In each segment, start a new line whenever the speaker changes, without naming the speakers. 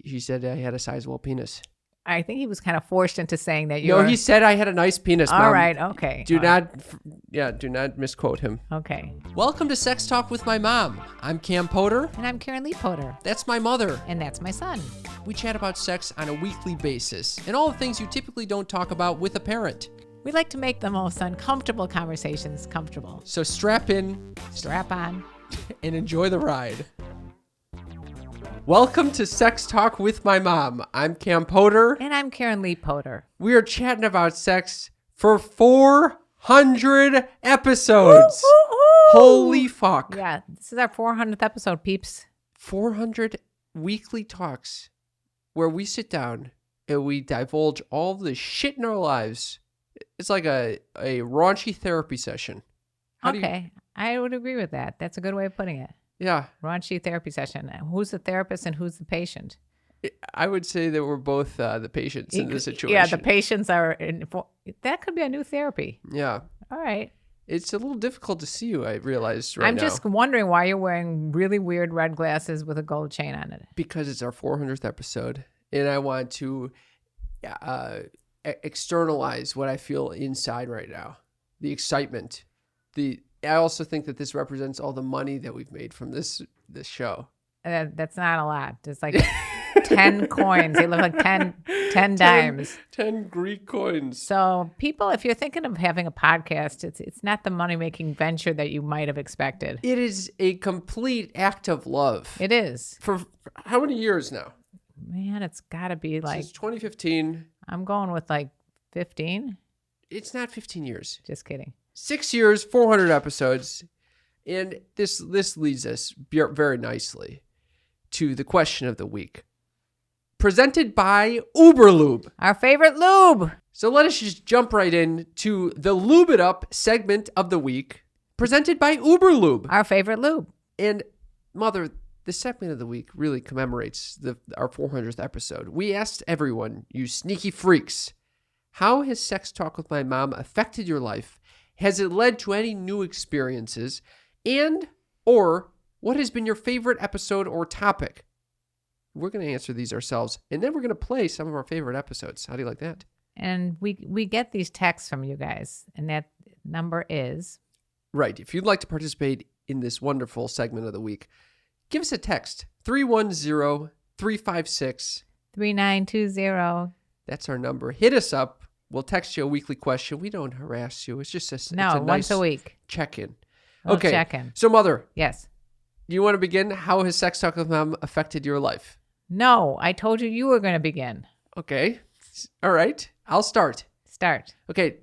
He said I had a sizable penis.
I think he was kind of forced into saying that you
No, he said I had a nice penis, Mom.
All right, okay.
Do not misquote him.
Okay.
Welcome to Sex Talk with My Mom. I'm Cam Potter.
And I'm Karen Lee Potter.
That's my mother.
And that's my son.
We chat about sex on a weekly basis and all the things you typically don't talk about with a parent.
We like to make the most uncomfortable conversations comfortable.
So strap in,
strap on,
and enjoy the ride. Welcome to Sex Talk with My Mom. I'm Cam Potter.
And I'm Karen Lee Potter.
We are chatting about sex for 400 episodes.
Woo-hoo-hoo!
Holy fuck.
Yeah, this is our 400th episode, peeps.
400 weekly talks where we sit down and we divulge all the shit in our lives. It's like a raunchy therapy session.
I would agree with that. That's a good way of putting it.
Yeah.
Raunchy therapy session. Who's the therapist and who's the patient?
I would say that we're both the patients in this situation.
Yeah, the patients are... that could be a new therapy.
Yeah.
All right.
It's a little difficult to see you, I realize right now.
I'm just wondering why you're wearing really weird red glasses with a gold chain on it. Because
it's our 400th episode, and I want to externalize what I feel inside right now. The excitement. I also think that this represents all the money that we've made from this show.
That's not a lot. It's like 10 coins. They look like 10 dimes.
10 Greek coins.
So people, if you're thinking of having a podcast, it's not the money-making venture that you might have expected.
It is a complete act of love.
It is.
For how many years now?
Man, it's got to be like...
Since 2015.
I'm going with like 15.
It's not 15 years.
Just kidding.
6 years, 400 episodes. And this leads us very nicely to the question of the week. Presented by Lube.
Our favorite lube.
So let us just jump right in to the Lube It Up segment of the week. Presented by Lube.
Our favorite lube.
And Mother, the segment of the week really commemorates our 400th episode. We asked everyone, you sneaky freaks, how has Sex Talk with My Mom affected your life? Has it led to any new experiences? Or what has been your favorite episode or topic? We're going to answer these ourselves, and then we're going to play some of our favorite episodes. How do you like that?
And we get these texts from you guys, and that number is...
Right. If you'd like to participate in this wonderful segment of the week, give us a text, 310-356-3920. That's our number. Hit us up. We'll text you a weekly question. We don't harass you. It's just it's a nice
once a week.
Check-in.
Okay. Check-in.
So, Mother.
Yes.
Do you want to begin? How has Sex Talk with Mom affected your life?
No, I told you were going to begin.
Okay. All right. I'll start.
Start.
Okay.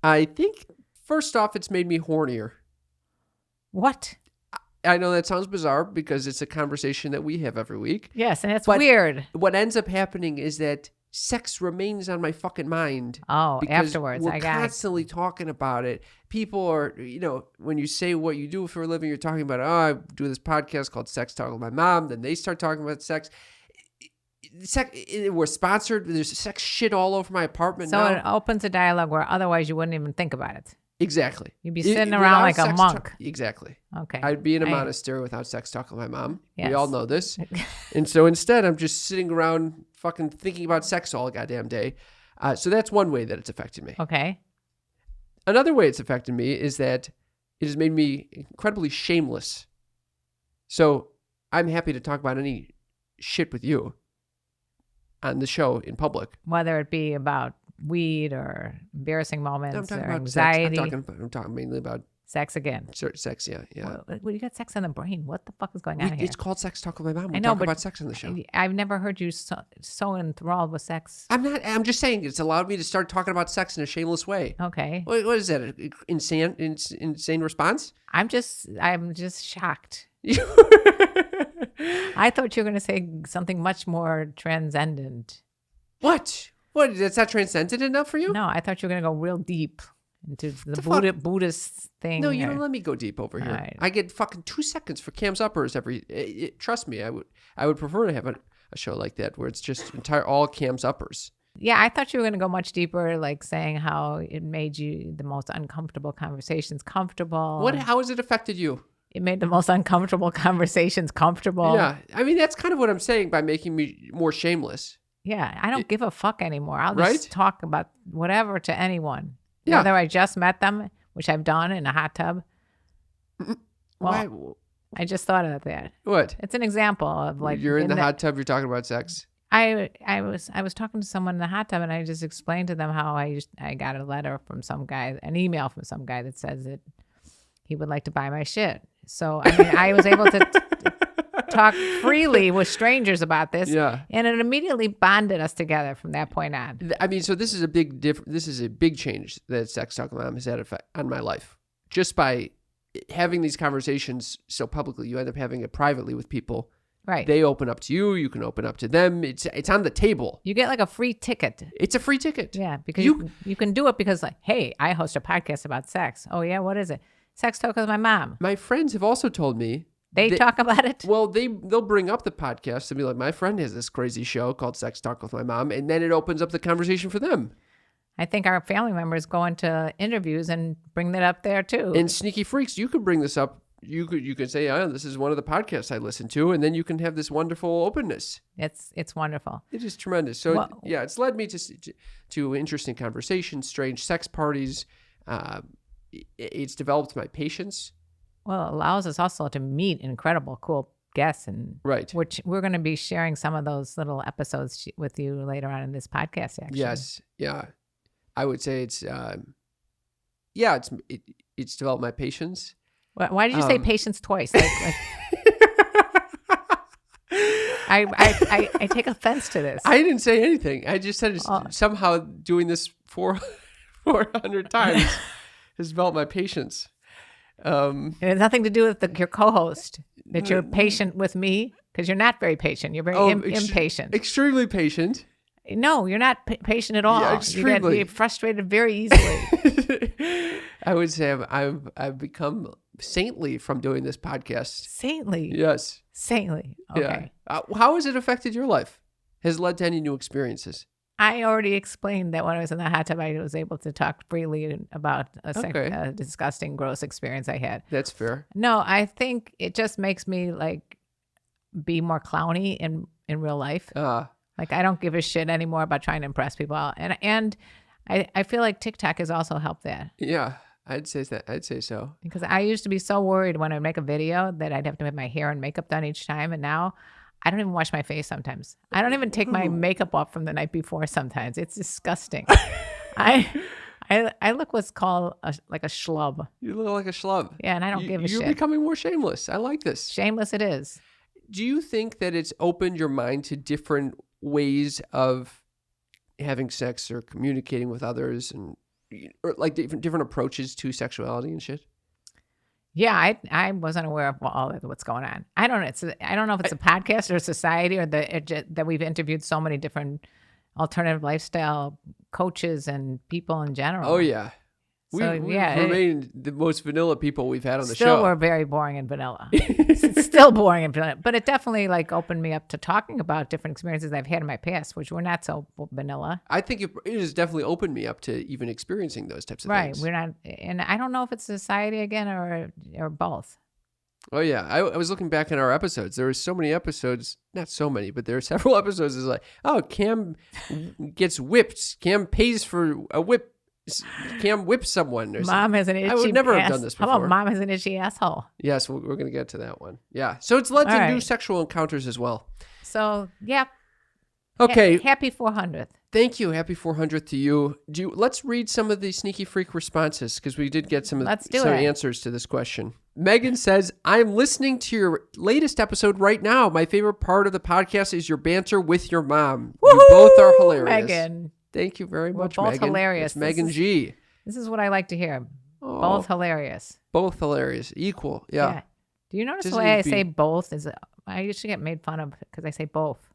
I think, first off, it's made me hornier.
What?
I know that sounds bizarre because it's a conversation that we have every week.
Yes, and it's weird.
What ends up happening is that sex remains on my fucking mind.
Oh, afterwards.
We're constantly talking about it. People are, when you say what you do for a living, you're talking about, I do this podcast called Sex Talk with My Mom. Then they start talking about sex. We're sponsored. There's sex shit all over my apartment now.
So it opens a dialogue where otherwise you wouldn't even think about it.
Exactly.
You'd be sitting around like a monk.
Exactly.
Okay.
I'd be in a monastery without sex talk with my mom.
Yes.
We all know this. And so instead, I'm just sitting around fucking thinking about sex all goddamn day. So that's one way that it's affected me.
Okay.
Another way it's affected me is that it has made me incredibly shameless. So I'm happy to talk about any shit with you on the show in public.
Whether it be about weed or embarrassing moments or
about
anxiety.
Sex. I'm talking mainly about
sex again.
Sex, yeah.
Well, you got sex on the brain. What the fuck is going on here?
It's called Sex Talk with My Mom.
I know,
talk
but
about sex on the show.
I've never heard you so enthralled with sex.
I'm just saying it's allowed me to start talking about sex in a shameless way.
Okay.
What is that? An insane response?
I'm just shocked. I thought you were going to say something much more transcendent.
What? What? That's not transcendent enough for you?
No, I thought you were going to go real deep into the Buddhist thing.
No, you don't let me go deep over here.
Right.
I get fucking 2 seconds for Cam's uppers trust me, I would prefer to have a show like that where it's just all Cam's uppers.
Yeah, I thought you were going to go much deeper, like saying how it made you the most uncomfortable conversations comfortable.
How has it affected you?
it made the most uncomfortable conversations comfortable.
Yeah. I mean, that's kind of what I'm saying by making me more shameless.
Yeah, I don't give a fuck anymore. I'll
Right?
just talk about whatever to anyone.
Yeah.
Whether I just met them, which I've done in a hot tub.
Why?
I just thought of that.
What?
It's an example of like
You're in the hot tub, you're talking about sex.
I was talking to someone in the hot tub, and I just explained to them how I got a letter from some guy, an email from some guy that says that he would like to buy my shit. So I mean, I was able to talk freely with strangers about this, and it immediately bonded us together from that point on.
I mean, so this is a big This is a big change that Sex Talk with My Mom has had effect on my life. Just by having these conversations so publicly, you end up having it privately with people.
Right.
They open up to you. You can open up to them. It's on the table.
You get like a free ticket.
It's a free ticket.
Yeah, because you can do it because like, hey, I host a podcast about sex. Oh yeah, what is it? Sex Talk with My Mom.
My friends have also told me
they talk about it.
Well, they'll bring up the podcast and be like, my friend has this crazy show called Sex Talk with My Mom, and then it opens up the conversation for them.
I think our family members go into interviews and bring that up there too.
And Sneaky Freaks, you could bring this up. You could say, oh, this is one of the podcasts I listen to, and then you can have this wonderful openness.
It's wonderful.
It is tremendous. So it's led me to interesting conversations, strange sex parties. It's developed my patience.
Well, it allows us also to meet incredible, cool guests, and which we're going to be sharing some of those little episodes with you later on in this podcast. Actually,
yes, yeah, I would say it's developed my patience.
Why did you say patience twice? Like I take offense to this.
I didn't say anything. I just said somehow doing this 400 times has developed my patience.
It has nothing to do with your co-host, that you're patient with me, because you're not very patient. You're very impatient.
Extremely patient.
No, you're not patient at all.
Yeah, extremely.
You get frustrated very easily.
I would say I've become saintly from doing this podcast.
Saintly?
Yes.
Saintly. Okay.
Yeah. How has it affected your life? Has it led to any new experiences?
I already explained that when I was in the hot tub, I was able to talk freely about a disgusting, gross experience I had.
That's fair.
No, I think it just makes me like be more clowny in real life. Like I don't give a shit anymore about trying to impress people. And I feel like TikTok has also helped that.
Yeah, I'd say so.
Because I used to be so worried when I'd make a video that I'd have to have my hair and makeup done each time. And now I don't even wash my face sometimes. I don't even take my makeup off from the night before sometimes. It's disgusting. I look what's called like a schlub.
You look like a schlub.
Yeah, and I don't give a shit.
You're becoming more shameless. I like this.
Shameless it is.
Do you think that it's opened your mind to different ways of having sex or communicating with others, and or like different approaches to sexuality and shit?
Yeah, I wasn't aware of all of what's going on. I don't know if it's a podcast or a society or that we've interviewed so many different alternative lifestyle coaches and people in general.
Oh yeah.
So,
we've remained the most vanilla people we've had on the show.
Still, we're very boring and vanilla. It's still boring and vanilla. But it definitely like opened me up to talking about different experiences I've had in my past, which were not so vanilla.
I think it has definitely opened me up to even experiencing those types of things.
Right. We're not, and I don't know if it's society again or both.
Oh yeah, I was looking back in our episodes. There were so many episodes, not so many, but there are several episodes. It's like, oh, gets whipped. Cam pays for a whip. Cam whips someone.
Mom has an itchy.
I would never have done this before.
How about mom has an itchy asshole?
Yes, we're going to get to that one. Yeah, so it's led to new sexual encounters as well.
So yeah.
Okay.
Happy 400th.
Thank you. Happy 400th to you. Let's read some of the Sneaky Freak responses, because we did get some answers to this question. Megan says, I'm listening to your latest episode right now. My favorite part of the podcast is your banter with your mom.
Woo-hoo!
You both are hilarious.
Megan.
Thank you very much,
both
Megan.
Hilarious.
It's Megan G.
This is what I like to hear. Oh, both hilarious.
Both hilarious. Equal. Yeah.
Do you notice the way I say both? I used to get made fun of because I say both.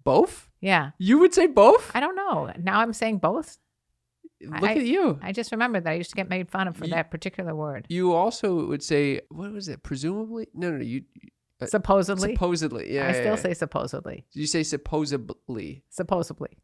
Both?
Yeah.
You would say both?
I don't know. Now I'm saying both.
Look at you.
I just remembered that I used to get made fun of for that particular word.
You also would say, what was it? Presumably? No. You
supposedly.
Supposedly, yeah.
I still say supposedly.
You say supposedly.
Supposedly.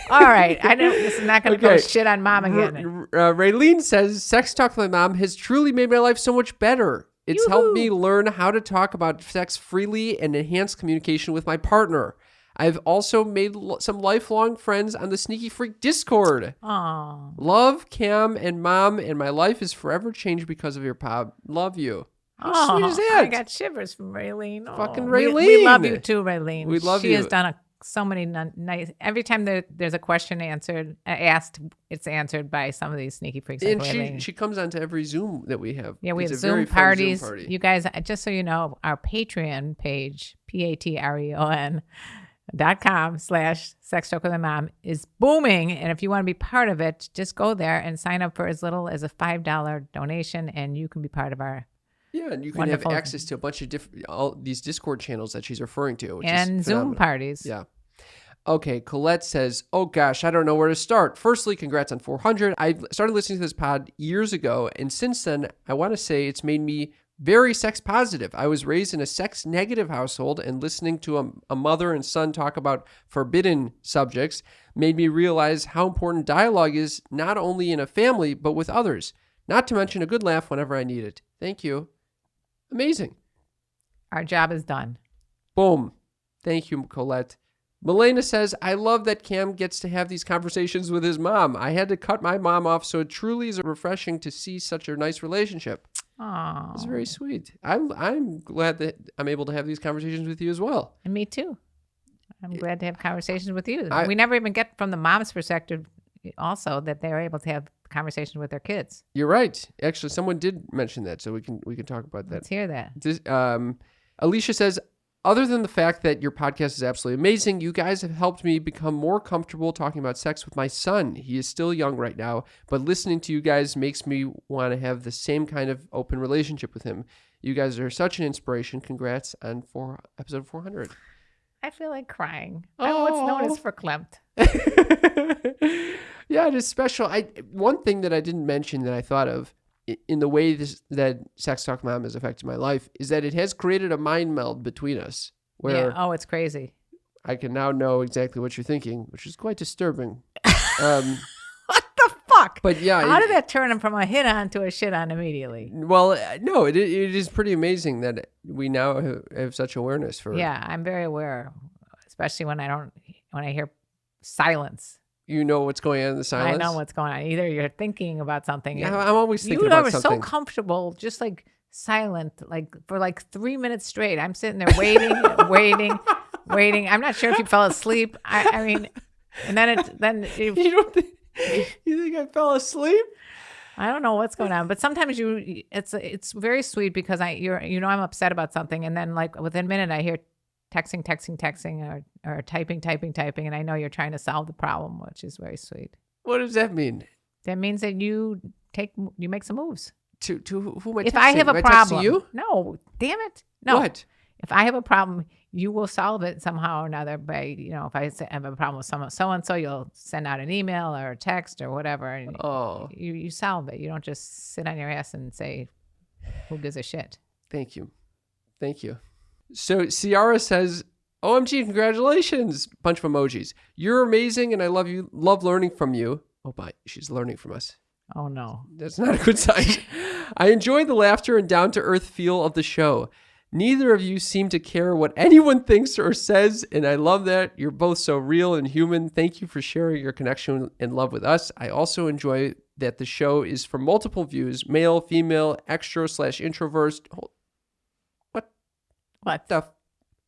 All right. I know this is not going to go shit on mom again.
Raylene says, Sex Talk with My Mom has truly made my life so much better. It's helped me learn how to talk about sex freely and enhance communication with my partner. I've also made some lifelong friends on the Sneaky Freak Discord.
Aww.
Love, Cam, and Mom, and my life is forever changed because of your pod. Love you. How sweet is that?
I got shivers from Raylene.
Fucking Raylene.
We love you too, Raylene.
We love
she
you.
has done so many nice. Every time there's a question asked, it's answered by some of these sneaky freaks.
And
like
she comes onto every Zoom that we have.
Yeah, we
It's
have
a very
Zoom
fun
parties.
Zoom party.
You guys, just so you know, our Patreon page, patreon.com/Sex Talk with My Mom is booming. And if you want to be part of it, just go there and sign up for as little as a $5 donation, and you can be part of our
Yeah, and you can have access to a bunch of all these Discord channels that she's referring to. Which
and
is
Zoom
phenomenal.
parties.
Yeah. Okay, Colette says, oh gosh, I don't know where to start. Firstly, congrats on 400. I started listening to this pod years ago, and since then, I want to say it's made me very sex positive. I was raised in a sex negative household, and listening to a mother and son talk about forbidden subjects made me realize how important dialogue is, not only in a family, but with others. Not to mention a good laugh whenever I need it. Thank you. Amazing.
Our job is done.
Boom. Thank you, Colette. Milena says, I love that Cam gets to have these conversations with his mom. I had to cut my mom off, so it truly is refreshing to see such a nice relationship.
Oh,
It's very sweet. I'm glad that I'm able to have these conversations with you as well.
And me too. I'm glad to have conversations with you.
I-
We never even get from the mom's perspective also that they're able to have conversations with their kids.
You're right. Actually, someone did mention that, so we can talk about that.
Let's hear that.
This, Alicia says, other than the fact that your podcast is absolutely amazing, you guys have helped me become more comfortable talking about sex with my son. He is still young right now, but listening to you guys makes me want to have the same kind of open relationship with him. You guys are such an inspiration. Congrats on episode 400.
I feel like crying. I'm what's known as verklempt.
Yeah, it is special. One thing that I didn't mention that I thought of in the way that Sex Talk Mom has affected my life is that it has created a mind meld between us where
Yeah. Oh, it's crazy.
I can now know exactly what you're thinking, which is quite disturbing.
What the fuck?
But yeah,
How did that turn him from a hit on to a shit on immediately?
well, no, it is pretty amazing that we now have such awareness for.
Yeah, I'm very aware, especially when I hear silence.
You know what's going on in the silence.
I know what's going on. Either you're thinking about something.
Yeah, I'm always thinking
you
about
are
something.
so comfortable, just like silent, like for like 3 minutes straight. I'm sitting there waiting, waiting. I'm not sure if you fell asleep. I mean, and then
You don't think? You think I fell asleep?
I don't know what's going on, but sometimes it's very sweet because I'm upset about something, and then like within a minute I hear texting or typing, and I know you're trying to solve the problem, which is very sweet.
What does that mean?
That means that you make some moves.
To who am I texting?
If I have a
Am I
problem,
texting you?
no, damn it, no.
What?
If I have a problem, you will solve it somehow or another by, if I have a problem with someone, so you'll send out an email or a text or whatever, and you solve it. You don't just sit on your ass and say, who gives a shit?
Thank you. So Ciara says, OMG, congratulations. Bunch of emojis. You're amazing and I love you. Love learning from you. Oh, bye. She's learning from us.
Oh, no.
That's not a good sign. I enjoy the laughter and down-to-earth feel of the show. Neither of you seem to care what anyone thinks or says, and I love that. You're both so real and human. Thank you for sharing your connection and love with us. I also enjoy that the show is for multiple views, male, female, extro/introverts.
What?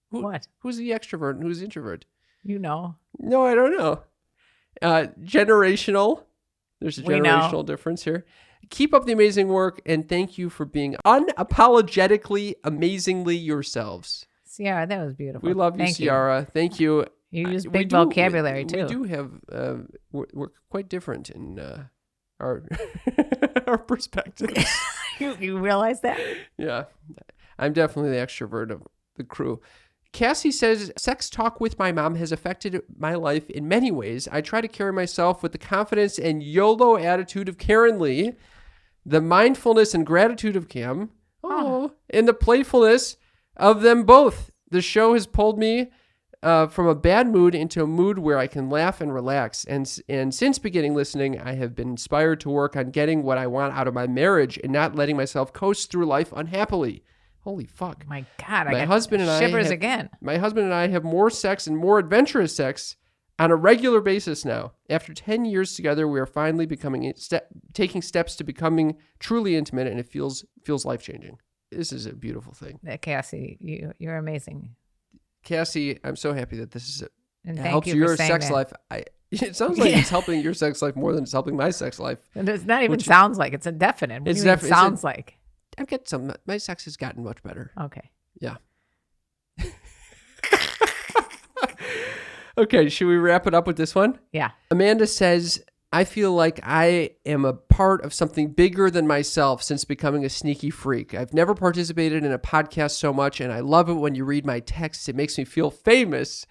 What?
Who's the extrovert and who's the introvert?
You know.
No, I don't know. Generational. There's a generational difference here. Keep up the amazing work, and thank you for being unapologetically, amazingly yourselves.
Ciara, that was beautiful.
We love you, Ciara. Thank you.
You use big vocabulary, too.
We do have, we're quite different in our our perspectives.
You realize that?
Yeah. I'm definitely the extrovert of the crew. Cassie says, sex talk with my mom has affected my life in many ways. I try to carry myself with the confidence and YOLO attitude of Karen Lee, the mindfulness and gratitude of Cam, and the playfulness of them both. The show has pulled me from a bad mood into a mood where I can laugh and relax. And since beginning listening, I have been inspired to work on getting what I want out of my marriage and not letting myself coast through life unhappily. Holy fuck.
My God, I
My
got
husband and
shivers
I have,
again.
My husband and I have more sex and more adventurous sex on a regular basis now. After 10 years together, we are finally taking steps to becoming truly intimate, and it feels life-changing. This is a beautiful thing.
Cassie, you're amazing.
Cassie, I'm so happy that this is
And
it
thank
helps
you
your
for saying
sex
that.
life. It sounds like it's helping your sex life more than it's helping my sex life.
And it's not even sounds like, it's indefinite. What do you mean it sounds like?
I've got my sex has gotten much better.
Okay.
Yeah. Okay, should we wrap it up with this one?
Yeah.
Amanda says, I feel like I am a part of something bigger than myself since becoming a sneaky freak. I've never participated in a podcast so much, and I love it when you read my texts. It makes me feel famous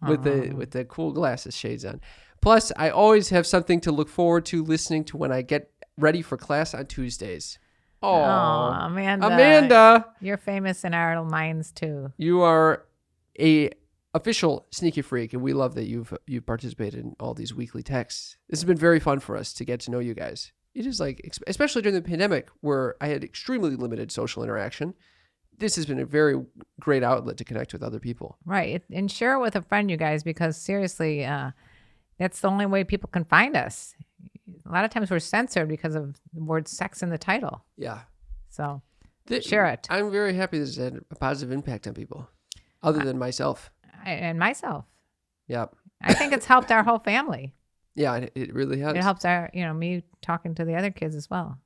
with the cool glasses shades on. Plus, I always have something to look forward to listening to when I get ready for class on Tuesdays. Oh,
Amanda.
Amanda.
You're famous in our minds too.
You are a official sneaky freak, and we love that you've participated in all these weekly texts. This has been very fun for us to get to know you guys. It is like, especially during the pandemic where I had extremely limited social interaction. This has been a very great outlet to connect with other people.
Right. And share it with a friend, you guys, because seriously, that's the only way people can find us. A lot of times we're censored because of the word sex in the title.
Yeah.
So share it.
I'm very happy this had a positive impact on people other than myself.
And myself.
Yeah.
I think it's helped our whole family.
Yeah, it really has.
It helps me talking to the other kids as well.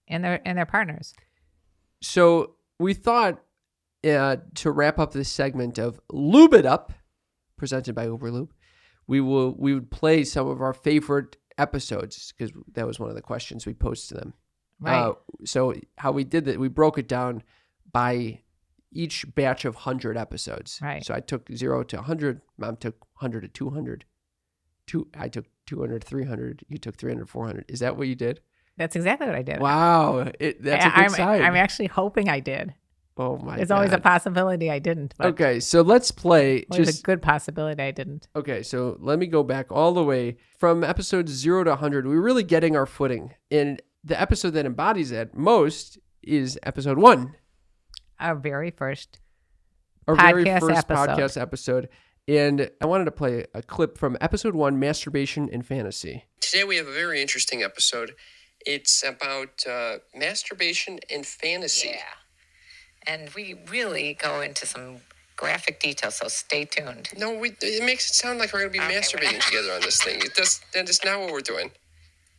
And their partners.
So we thought to wrap up this segment of Lube It Up, presented by Uber Lube, we would play some of our favorite episodes because that was one of the questions we posed to them.
Right.
So how we did that, we broke it down by each batch of 100 episodes.
Right.
So I took 0 to 100. Mom took 100 to 200. I took 200 to 300. You took 300 to 400. Is that what you did?
That's exactly what I did.
Wow. That's a good sign.
I'm actually hoping I did.
Oh my God.
There's always a possibility I didn't. But
okay, so let's play.
There's a good possibility I didn't.
Okay, so let me go back all the way from episode 0 to 100. We're really getting our footing. And the episode that embodies that most is episode 1.
Our very first
podcast episode. And I wanted to play a clip from episode 1, Masturbation and Fantasy. Today we have a very interesting episode. It's about masturbation and fantasy.
Yeah. And we really go into some graphic details, so stay tuned.
No, it makes it sound like we're going to be masturbating together on this thing. That is not what we're doing.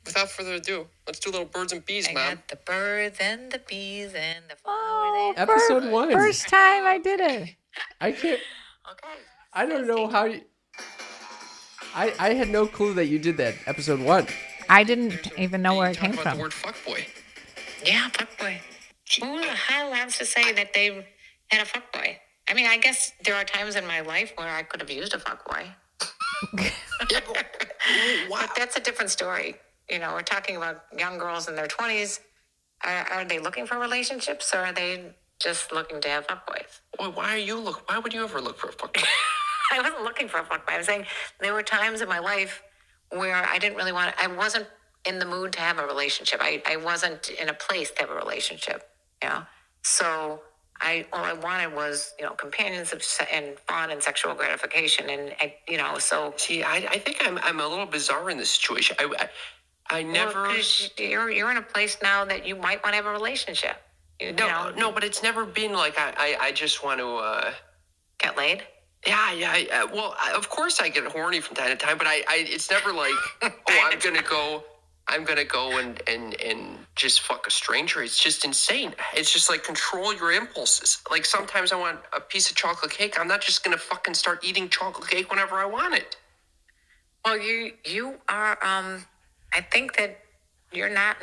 Without further ado, let's do little birds and bees, Mom.
I got the birds and the bees and the flowers.
Episode 1.
First time I did it.
I can't.
Okay.
I don't know how you. I had no clue that you did that. Episode 1.
I didn't even know where it came
Talk
from.
about the word fuckboy.
Yeah, fuckboy. Who the hell wants to say that they had a fuckboy? I mean, I guess there are times in my life where I could have used a fuckboy.
Yeah, but, wow.
But that's a different story. You know, we're talking about young girls in their 20s. Are they looking for relationships, or are they just looking to have fuckboys?
Well, why would you ever look for a fuckboy?
I wasn't looking for a fuckboy. I'm saying there were times in my life where I wasn't in the mood to have a relationship. I wasn't in a place to have a relationship. Yeah. So all I wanted was, companions and fun and sexual gratification. And, so.
See, I think I'm a little bizarre in this situation. I never.
Well, 'cause you're in a place now that you might want to have a relationship.
No, but it's never been like I just want to.
Get laid?
Yeah. Well, of course I get horny from time to time, but it's never like, I'm gonna go and just fuck a stranger. It's just insane. It's just like control your impulses. Like sometimes I want a piece of chocolate cake. I'm not just gonna fucking start eating chocolate cake whenever I want it.
Well, you are. I think that you're not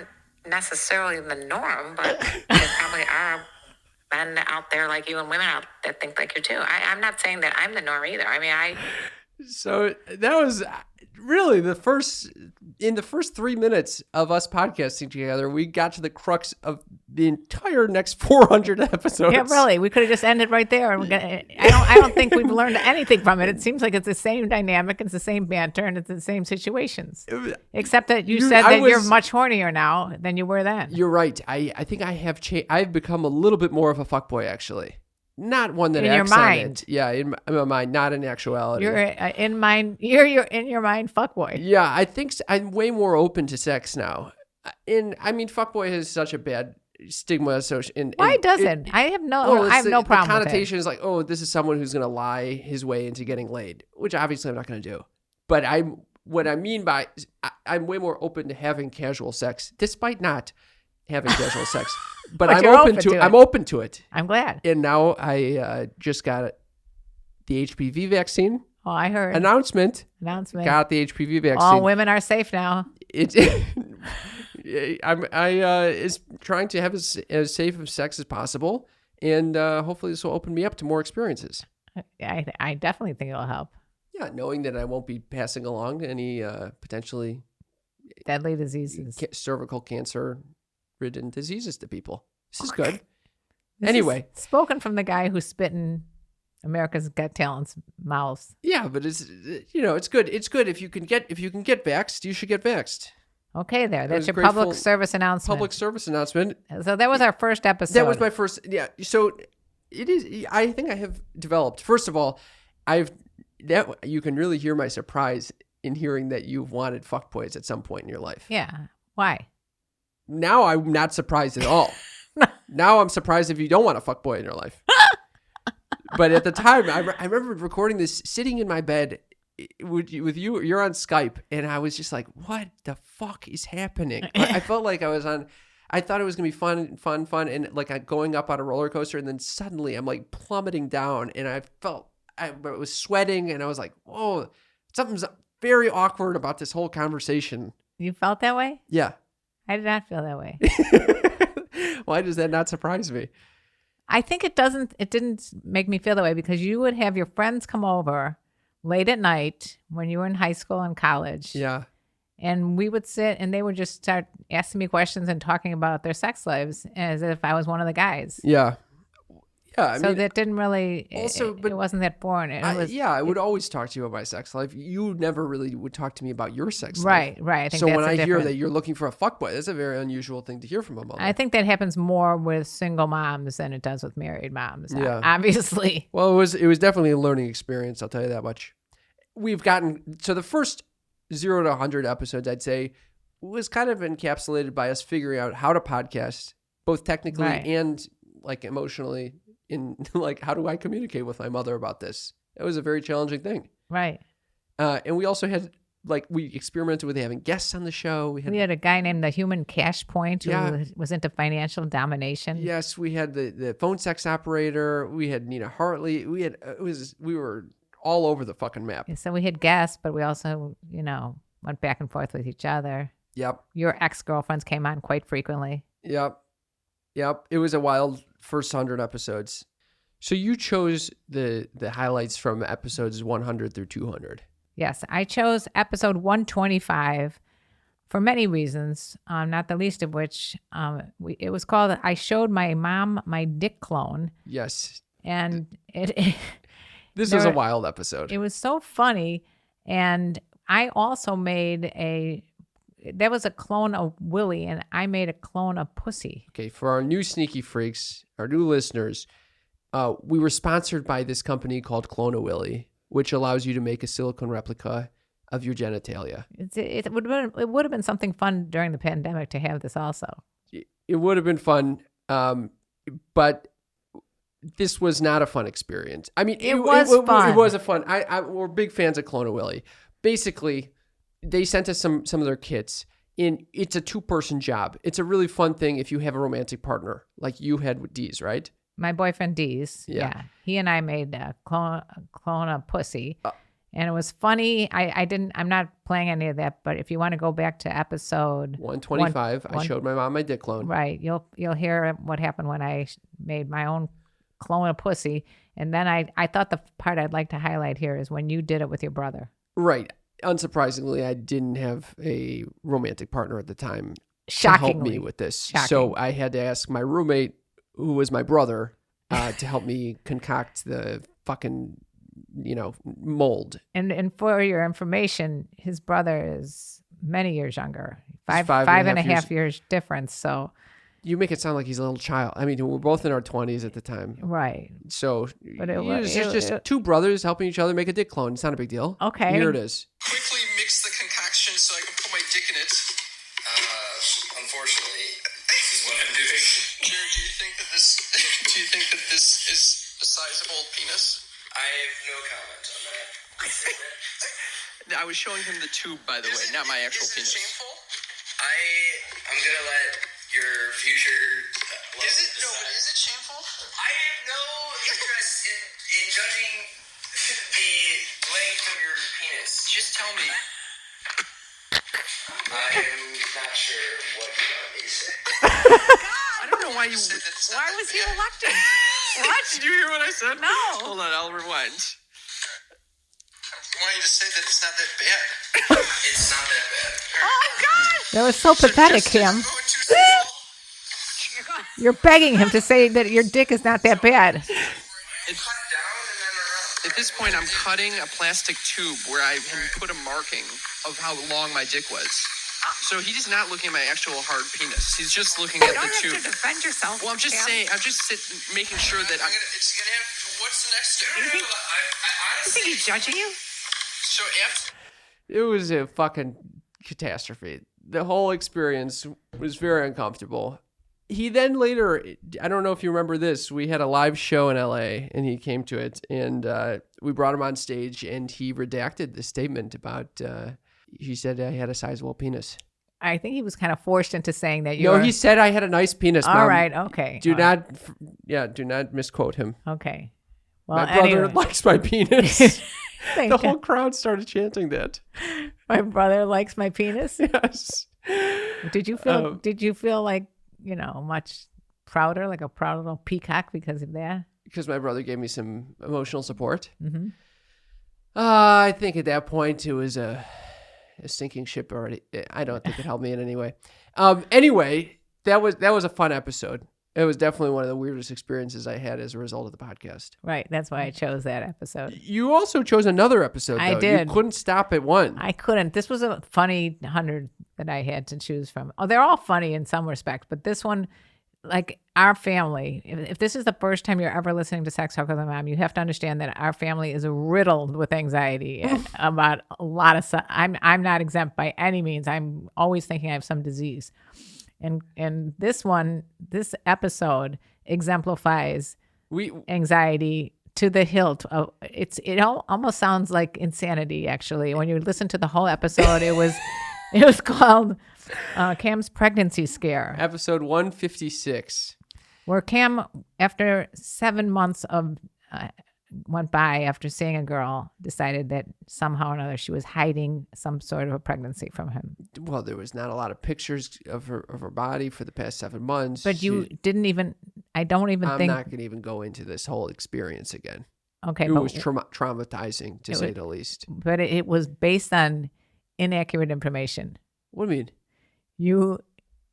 necessarily the norm, but there probably are men out there like you and women out that think like you too. I'm not saying that I'm the norm either. I mean,
So that was really in the first 3 minutes of us podcasting together, we got to the crux of the entire next 400 episodes.
Yeah, really. We could have just ended right there. And I don't think we've learned anything from it. It seems like it's the same dynamic, it's the same banter, and it's the same situations. Except that you said that you're much hornier now than you were then.
You're right. I think I have changed. I've become a little bit more of a fuckboy, actually. Not one that
in
acts
your
on
mind.
it. Yeah, in my mind, not in actuality.
You're in mind. You're in your mind, fuckboy.
Yeah, I think I'm way more open to sex now. Fuckboy has such a bad stigma. So
why doesn't? I have no problem.
The
with
connotation
it.
is like, oh, this is someone who's going to lie his way into getting laid, which obviously I'm not going to do. But what I mean by I'm way more open to having casual sex, despite not having casual sex. But I'm open to it.
I'm glad.
And now I just got the HPV vaccine.
Oh, I heard.
Announcement. Got the HPV vaccine.
All women are safe now.
I'm is trying to have as safe of sex as possible, and hopefully this will open me up to more experiences.
I definitely think it'll help.
Yeah, knowing that I won't be passing along any potentially
deadly diseases,
cervical cancer-ridden diseases to people. This is good. Anyway,
spoken from the guy who spit in America's Got Talent's mouths.
Yeah, but it's good. It's good if you can get vaxxed, you should get vaxxed.
Okay, that's your public service announcement.
Public service announcement.
So that was our first episode.
That was my first. Yeah. So it is. I think I have developed. First of all, you can really hear my surprise in hearing that you've wanted fuckboys at some point in your life.
Yeah. Why?
Now I'm not surprised at all. Now I'm surprised if you don't want a fuckboy in your life. But at the time, I remember recording this sitting in my bed with you. You're on Skype, and I was just like, "What the fuck is happening?" I felt like I was on. I thought it was gonna be fun, and like going up on a roller coaster, and then suddenly I'm like plummeting down, and I was sweating, and I was like, "Whoa, something's very awkward about this whole conversation."
You felt that way?
Yeah.
I did not feel that way.
Why does that not surprise me?
I think it didn't make me feel that way because you would have your friends come over late at night when you were in high school and college.
Yeah.
And we would sit and they would just start asking me questions and talking about their sex lives as if I was one of the guys.
Yeah. Yeah.
So that didn't really, it wasn't that foreign.
I would always talk to you about my sex life. You never really would talk to me about your sex life.
Right. I think
so when I hear that you're looking for a fuckboy, that's a very unusual thing to hear from a mother.
I think that happens more with single moms than it does with married moms. Yeah. Obviously.
Well, it was definitely a learning experience. I'll tell you that much. We've gotten, so the first 0 to 100 episodes, I'd say, was kind of encapsulated by us figuring out how to podcast, both technically and like emotionally. In like, how do I communicate with my mother about this? It was a very challenging thing.
Right.
And we also had, we experimented with having guests on the show. We had
a guy named the Human Cash Point who was into financial domination.
Yes, we had the phone sex operator. We had Nina Hartley. We were all over the fucking map.
Yeah, so we had guests, but we also, went back and forth with each other.
Yep.
Your ex-girlfriends came on quite frequently.
Yep. It was a wild first 100 episodes. So you chose the highlights from episodes 100 through 200.
Yes, I chose episode 125 for many reasons, not the least of which it was called I Showed My Mom My Dick Clone.
Yes.
And
this was a wild episode.
It was so funny. And I also there was a clone of Willie, and I made a clone of Pussy.
Okay, for our new sneaky freaks, our new listeners, we were sponsored by this company called Clone a Willie, which allows you to make a silicone replica of your genitalia.
It would have been something fun during the pandemic to have this also.
It would have been fun, but this was not a fun experience. I mean,
it was fun.
It was a fun. We're big fans of Clone a Willie. Basically, they sent us some of their kits, and it's a 2-person job. It's a really fun thing if you have a romantic partner, like you had with Dee's, right?
My boyfriend Dee's. Yeah. He and I made a clone of Pussy, and it was funny. I'm not playing any of that, but if you want to go back to episode
125, I showed my mom my dick clone.
Right. You'll hear what happened when I made my own clone a pussy. And then I thought the part I'd like to highlight here is when you did it with your brother.
Right. Unsurprisingly, I didn't have a romantic partner at the time to help
Shockingly.
me with this.
Shocking.
So I had to ask my roommate, who was my brother, to help me concoct the fucking, mold.
And for your information, his brother is many years younger, five
five
and a half years difference. So
you make it sound like he's a little child. I mean, we're both in our 20s at the time.
right.
So
But it
it's
was
just two brothers helping each other make a dick clone. It's not a big deal.
Okay.
Here it is.
Quickly mix the concoction so I can put my dick in it. Unfortunately, this is what I'm doing. Jared, do you think that this is a sizable penis? I have no comment on that. I was showing him the tube, by the way, not my actual penis. Is it shameful? I'm gonna let your future. Is it shameful? I have no interest in judging the length of your penis. Just tell me. I am not sure what you want me to say. I don't know why you said that.
Why was he reluctant?
What? Did you hear what I said?
No.
Hold on, I'll rewind. I want you to say that it's not that bad. It's not that bad.
Oh, God. That was so pathetic, Kim. You're begging him to say that your dick is not that bad.
At this point, I'm cutting a plastic tube where I had put a marking of how long my dick was. So he's not looking at my actual hard penis. He's just looking at the tube.
You don't have to defend yourself.
Well, I'm just saying. I'm just making sure that it's gonna have. What's the next step? I
think he's judging you?
So after.
It was a fucking catastrophe. The whole experience was very uncomfortable. He then later, I don't know if you remember this, we had a live show in LA and he came to it and we brought him on stage and he redacted the statement about, he said I had a sizable penis.
I think he was kind of forced into saying that you
No, he said I had a nice penis, Mom.
All right, okay.
Do not misquote him.
Okay. Well,
My brother
anyway.
likes my penis.
Thank
The
you.
whole crowd started chanting that.
My brother likes my penis.
Yes.
Did you feel like, much prouder, like a proud little peacock because of that?
Because my brother gave me some emotional support.
Mm-hmm.
I think at that point it was a sinking ship already. I don't think it helped me in any way. Anyway, that was a fun episode. It was definitely one of the weirdest experiences I had as a result of the podcast.
Right. That's why I chose that episode.
You also chose another episode, though.
I did.
You couldn't stop at one.
I couldn't. This was a funny 100 that I had to choose from. Oh, they're all funny in some respect, but this one, like our family, if this is the first time you're ever listening to Sex Talk with My Mom, you have to understand that our family is riddled with anxiety about a lot of stuff. I'm not exempt by any means. I'm always thinking I have some disease. And this episode exemplifies anxiety to the hilt. It almost sounds like insanity, actually. When you listen to the whole episode, it was called Cam's Pregnancy Scare.
Episode 156.
Where Cam, after 7 months of went by after seeing a girl, decided that somehow or another she was hiding some sort of a pregnancy from him.
Well, there was not a lot of pictures of her body for the past 7 months.
But you didn't even. I don't even
I'm
think.
not going to even go into this whole experience again.
Okay,
It
but
was traumatizing, to say the least.
But it was based on inaccurate information.
What do you mean?
You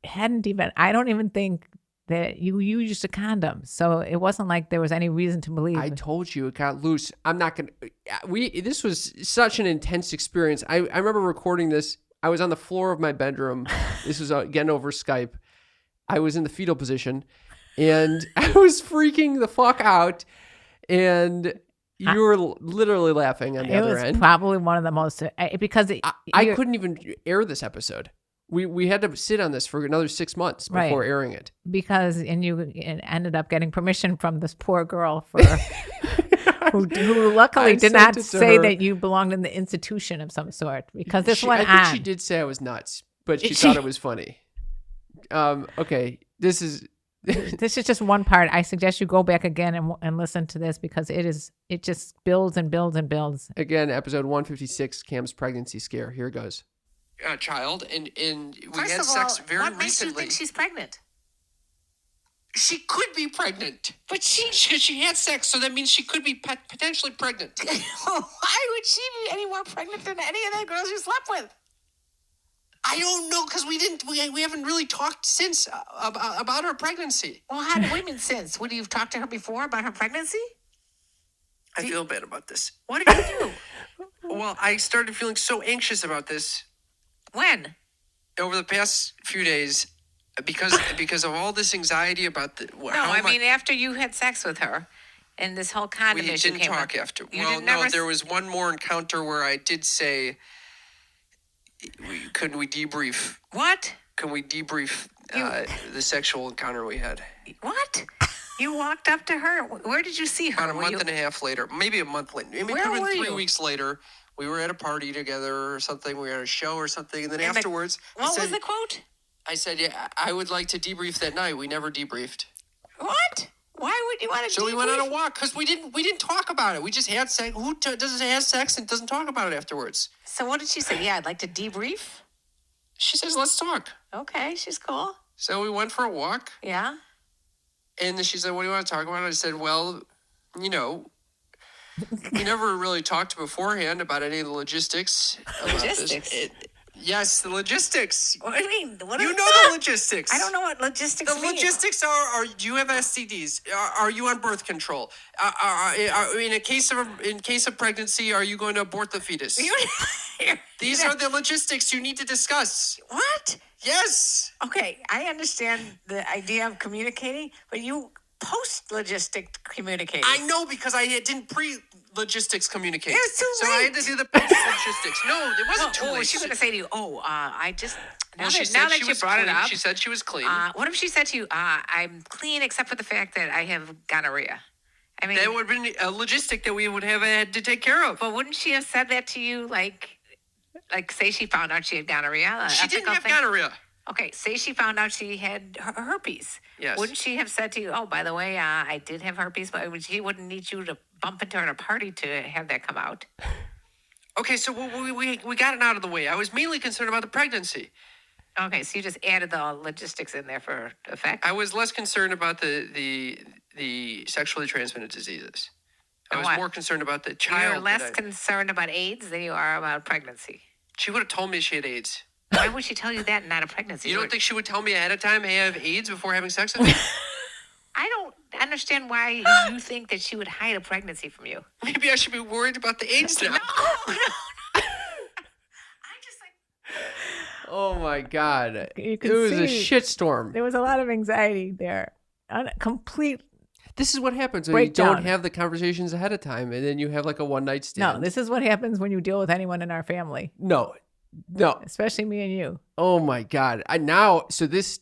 hadn't even. I don't even think that you used a condom, so it wasn't like there was any reason to believe.
I told you it got loose. I'm not going to. This was such an intense experience. I remember recording this. I was on the floor of my bedroom. This was, again, over Skype. I was in the fetal position, and I was freaking the fuck out. And you were literally laughing on the other end.
It was probably one of the most, because
I couldn't even air this episode. We had to sit on this for another 6 months before airing it.
And you ended up getting permission from this poor girl who luckily did not say that you belonged in the institution of some sort, because this went on.
I think she did say I was nuts, but she thought it was funny. Okay, this is
just one part. I suggest you go back again and listen to this, because it just builds and builds and builds.
Again, episode 156, Cam's Pregnancy Scare. Here it goes.
Child, and we
First
had
of
sex
all,
very
what makes you
recently.
think she's pregnant?
She could be pregnant.
But she
had sex, so that means she could be potentially pregnant.
Why would she be any more pregnant than any of the girls you slept with?
I don't know, because we haven't really talked since about her pregnancy.
Well, how do women since? Would you've talked to her before about her pregnancy?
I feel bad about this.
What did you do?
Well, I started feeling so anxious about this
When?
over the past few days because of all this anxiety about the.
No, I mean after you had sex with her, and this whole condom
we
issue
didn't
came
talk
up.
after.
You
Well,
didn't
no,
never
there was one more encounter where I did say, "Couldn't we debrief?
What?
Can we debrief the sexual encounter we had?"
What? You walked up to her. Where did you see her?
About a month and a half later, maybe a month later, maybe
Where were
3
you?
weeks later, we were at a party together or something. We were at a show or something, and then
And
afterwards,
What was the quote?
I said, "Yeah, I would like to debrief that night." We never debriefed.
What? Why would you want to?
So we went on a walk because we didn't talk about it. We just had sex. Who doesn't have sex and doesn't talk about it afterwards?
So what did she say? Yeah, I'd like to debrief.
She says, "Let's talk."
Okay, she's cool.
So we went for a walk,
Yeah.
and then she said, "What do you want to talk about?" I said, "Well, we never really talked beforehand about any of the logistics." about this."
Logistics?
Yes, the logistics.
What do you mean? What
You
are-
know the logistics.
I don't know what logistics
The
mean.
logistics are do you have STDs? Are you on birth control? In case of pregnancy, are you going to abort the fetus? These are the logistics you need to discuss.
What?
Yes.
Okay, I understand the idea of communicating, but you post-logistic communicating.
I know because I didn't pre-logistics communicate.
It was too
So I had to
late.
do the post-logistics. No, it wasn't too
Oh,
late.
she was going to say to you, I just... Now
Well,
that you
was
brought
clean.
it up,
She said she was clean.
what if she said to you, I'm clean except for the fact that I have gonorrhea? I mean,
That would have been a logistic that we would have had to take care of.
but wouldn't she have said that to you, like say she found out she had gonorrhea?
She didn't
ethical
have
thing?
gonorrhea.
Okay, say she found out she had herpes.
Yes.
Wouldn't she have said to you, oh, by the way, I did have herpes, but she wouldn't need you to bump into her at a party to have that come out?
Okay, so we got it out of the way. I was mainly concerned about the pregnancy.
Okay, so you just added the logistics in there for effect?
I was less concerned about the sexually transmitted diseases. I was
What?
more concerned about the child.
You're less
that
concerned about AIDS than you are about pregnancy.
she would have told me she had AIDS.
Why would she tell you that and not a pregnancy?
You don't think she would tell me ahead of time, hey, I have AIDS before having sex with me?
I don't understand why you think that she would hide a pregnancy from you.
Maybe I should be worried about the AIDS now.
No. I just like...
Oh my God.
You
It
can
was a
see
shitstorm.
there was a lot of anxiety there. Complete.
This is what happens when
Breakdown.
you don't have the conversations ahead of time and then you have like a one night stand.
No, this is what happens when you deal with anyone in our family,
No.
especially me and you.
Oh my God. This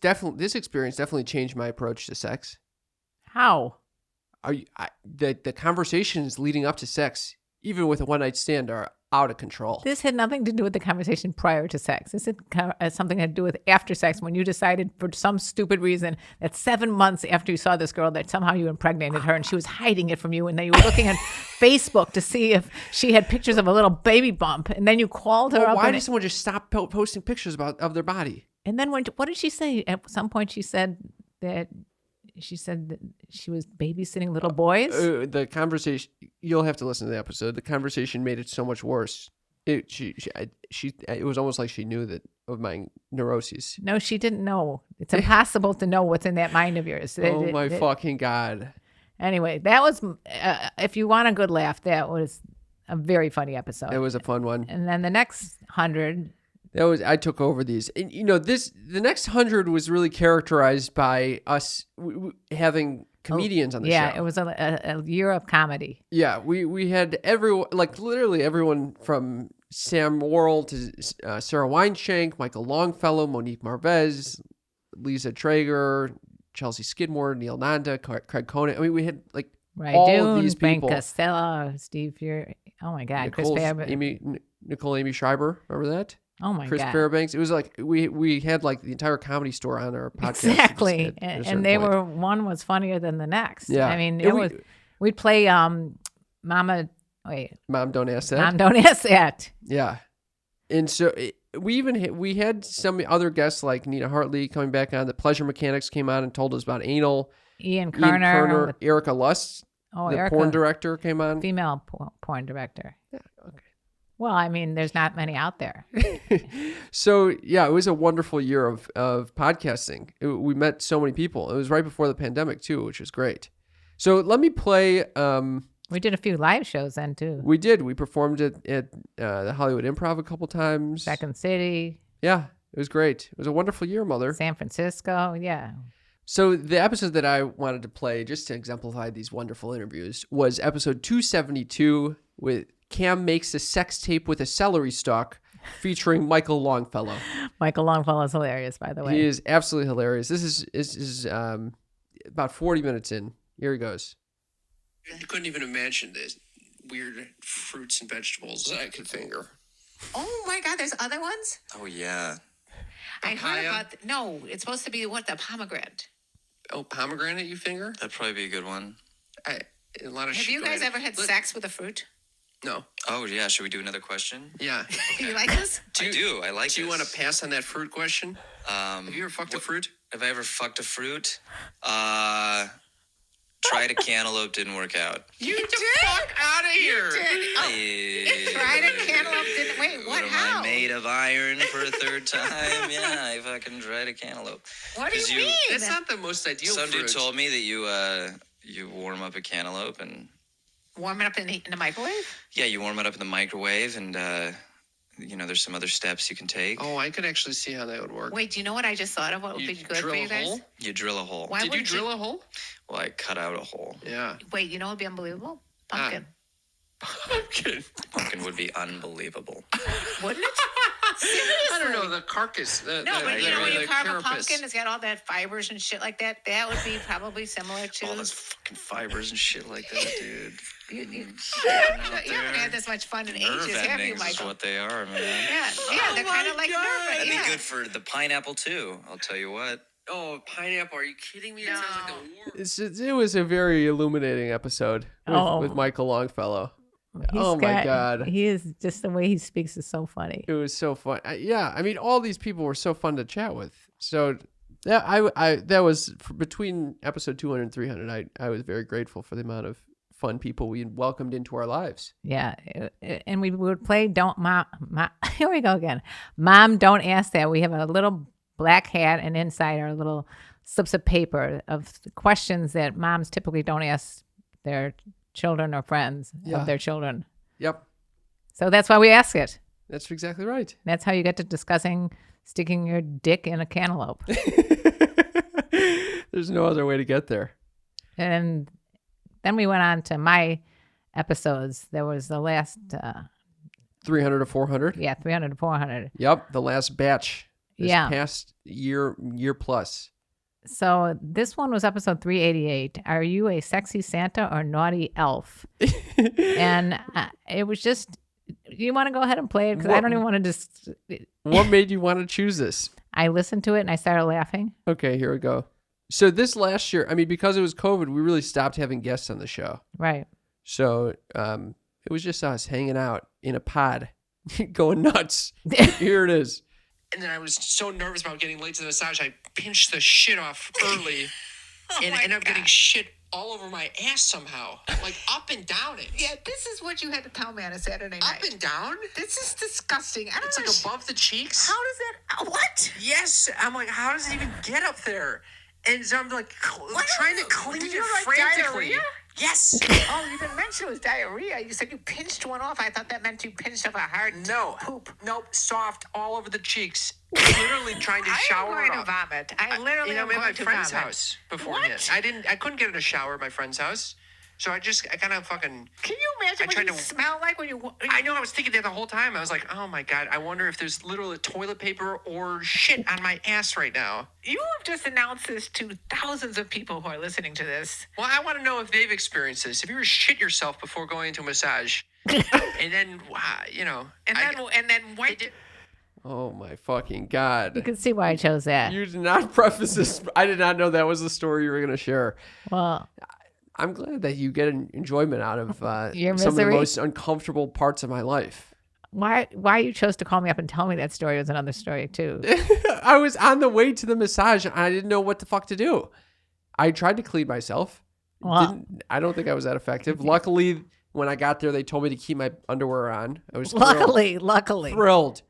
experience definitely changed my approach to sex.
How?
The conversations leading up to sex, even with a one night stand, are out of control.
This had nothing to do with the conversation prior to sex. This had something to do with after sex, when you decided for some stupid reason that 7 months after you saw this girl that somehow you impregnated her and she was hiding it from you, and then you were looking at Facebook to see if she had pictures of a little baby bump, and then you called her
Well,
up.
why
and
did someone just stop posting pictures of their body?
And then what did she say? At some point she said that she was babysitting little boys.
The conversation, you'll have to listen to the episode. The conversation made it so much worse. It was almost like she knew that of my neuroses.
No, she didn't know. It's impossible to know what's in that mind of yours.
Oh my fucking God.
Anyway, that was, if you want a good laugh, that was a very funny episode.
It was a fun one.
And then the next 100.
I took over these. And the next 100 was really characterized by us having comedians on the show.
Yeah, it was a year of comedy.
Yeah, we had everyone, like literally everyone from Sam Worrell to Sarah Weinshank, Michael Longfellow, Monique Marvez, Lisa Traeger, Chelsea Skidmore, Neil Nanda, Craig Conan. I mean, we had like all of these
Frank
people.
Costello, Steve Fury. Oh my God, Chris Fairbanks.
Nicole Amy Schreiber. Remember that?
Oh my
Chris
God.
Fairbanks. It was like we had like the entire Comedy Store on our podcast.
Exactly.
at a certain
And they
point.
were, one was funnier than the next.
Yeah.
I mean,
And
we'd play
Mom, don't ask that.
Mom, don't ask that.
Yeah. And so we had some other guests like Nina Hartley coming back on. The Pleasure Mechanics came on and told us about anal.
Ian
Ian
Kerner.
Kerner,
with-
Erica Lust,
oh,
the
Erica,
porn director, came on.
female porn director.
Yeah, okay.
Well, I mean, there's not many out there.
So yeah, it was a wonderful year of podcasting. We met so many people. It was right before the pandemic too, which was great. So let me play.
We did a few live shows then too.
We did. We performed at the Hollywood Improv a couple times.
Second City,
Yeah, it was great. It was a wonderful year, Mother.
San Francisco. Yeah.
So the episode that I wanted to play, just to exemplify these wonderful interviews, was episode 272 with Cam makes a sex tape with a celery stalk, featuring Michael Longfellow.
Michael Longfellow is hilarious, by the way.
He is absolutely hilarious. This is about 40 minutes in. Here he goes.
You couldn't even imagine the weird fruits and vegetables that I could finger.
Oh my God, there's other ones?
Oh, yeah.
I heard
Papaya?
about, no, it's supposed to be the pomegranate.
Oh, pomegranate you finger?
That'd probably be a good one.
A lot of
Have
shit
you guys
going
ever had
on.
sex with a fruit?
No.
Oh, yeah. Should we do another question?
Yeah.
You like this?
I do. I like
Do you
this.
want to pass on that fruit question? Have you ever fucked a fruit?
Have I ever fucked a fruit? Tried a cantaloupe, didn't work out.
You get the fuck out of here.
Tried a cantaloupe, didn't, wait, what,
am
how?
I made of iron for a third time? Yeah, I fucking tried a cantaloupe.
What do
'Cause
you mean?
That's not the most ideal
Some
fruit.
dude told me that you warm up a cantaloupe and
Warm it up in the microwave?
yeah, you warm it up in the microwave and there's some other steps you can take.
Oh, I could actually see how that would work.
Wait, do you know what I just thought of? What would
You
be good
drill
for you
a
guys?
hole?
You drill a hole.
Why
Did you
wouldn't
drill a hole?
Well, I cut out a hole.
Yeah.
Wait, you know what would be unbelievable? Pumpkin.
Pumpkin.
Pumpkin would be unbelievable.
Wouldn't it?
I don't know, the carcass.
No, but you know when you
the
carve a
carapace.
pumpkin, it's got all that fibers and shit like that. That would be probably similar to.
All those fucking fibers and shit like that, dude.
You haven't had this much fun in
Nerve
ages, have you,
endings is
Michael?
what they are, man.
Yeah, they're kind of like nerve.
That'd
Yeah.
be good for the pineapple too. I'll tell you what.
Oh, pineapple. Are you kidding me? That sounds like the worst.
It was a very illuminating episode with Michael Longfellow. My God.
He is just the way he speaks is so funny.
It was so fun. I mean, all these people were so fun to chat with. So that was between episode 200 and 300. I was very grateful for the amount of fun people we welcomed into our lives.
Yeah, and we would play Mom. Here we go again. Mom, don't ask that. We have a little black hat, and inside are little slips of paper of questions that moms typically don't ask their children or friends of their children.
Yep.
So that's why we ask it.
That's exactly right.
That's how you get to discussing sticking your dick in a cantaloupe.
There's no other way to get there.
And then we went on to my episodes. There was the last,
300 to 400.
300 to 400.
Yep. The last batch. This
Yeah.
past year plus.
So this one was episode 388. Are you a sexy Santa or naughty elf? And it was just, you want to go ahead and play it? Because I don't even want to just.
What made you want to choose this?
I listened to it and I started laughing.
Okay, here we go. So this last year, I mean, because it was COVID, we really stopped having guests on the show.
Right.
So it was just us hanging out in a pod, going nuts. Here it is.
And then I was so nervous about getting late to the massage, I pinched the shit off early and ended up getting shit all over my ass somehow. Like up and down it.
Yeah, this is what you had to tell me on a Saturday night.
Up and down?
This is disgusting. I don't
It's
know.
like above the cheeks.
How does that? What?
Yes. I'm like, how does it even get up there? And so I'm like trying to clean
Did
it
you have, like,
frantically.
diarrhea?
Yes.
Oh, you didn't mention it was diarrhea. You said you pinched one off. I thought that meant you pinched up a hard
No.
poop.
Nope. Soft all over the cheeks. Literally trying to shower
I'm
it
going to
off.
vomit. I literally
I'm
am
at my
going to
friend's
vomit.
house beforehand.
What?
I couldn't get in a shower at my friend's house. So I kind of fucking.
Can you imagine
I
what
tried
you
to-
smell like when you?
I know. I was thinking that the whole time. I was like, oh my God. I wonder if there's literally toilet paper or shit on my ass right now.
You have just announced this to thousands of people who are listening to this.
Well, I want to know if they've experienced this. If you ever shit yourself before going into a massage, and then,
And then what?
Oh my fucking God.
You can see why I chose that.
You did not preface this. I did not know that was the story you were going to share.
Well,
I'm glad that you get an enjoyment out of
Your
some of the
misery?
most uncomfortable parts of my life.
why you chose to call me up and tell me that story was another story too.
I was on the way to the massage and I didn't know what the fuck to do. I tried to clean myself.
Well,
I don't think I was that effective. Luckily, when I got there, they told me to keep my underwear on. I was thrilled. Thrilled.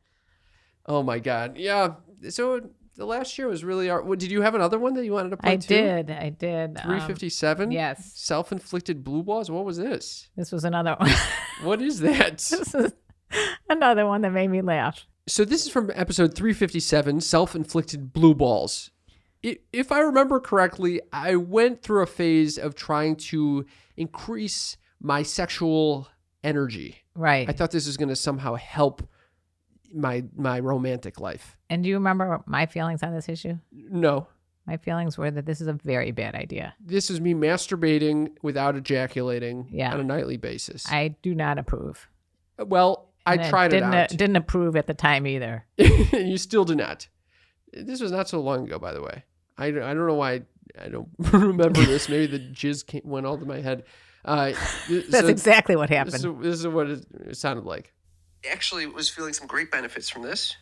Oh my God. Yeah. So the last year was really. Did you have another one that you wanted to play too?
I did.
357.
Yes.
Self-inflicted blue balls. What was this?
This was another one.
What is that?
This is another one that made me laugh.
So this is from episode 357, self-inflicted blue balls. If I remember correctly, I went through a phase of trying to increase my sexual energy.
Right.
I thought this was going to somehow help my romantic life.
And do you remember my feelings on this issue?
No.
My feelings were that this is a very bad idea.
This is me masturbating without ejaculating
Yeah.
on a nightly basis.
I do not approve.
Well, I tried it out.
Didn't approve at the time either.
You still do not. This was not so long ago, by the way. I don't know why I don't remember this. Maybe the jizz went all to my head.
That's exactly what happened.
This is what it sounded like. Actually, was feeling some great benefits from this.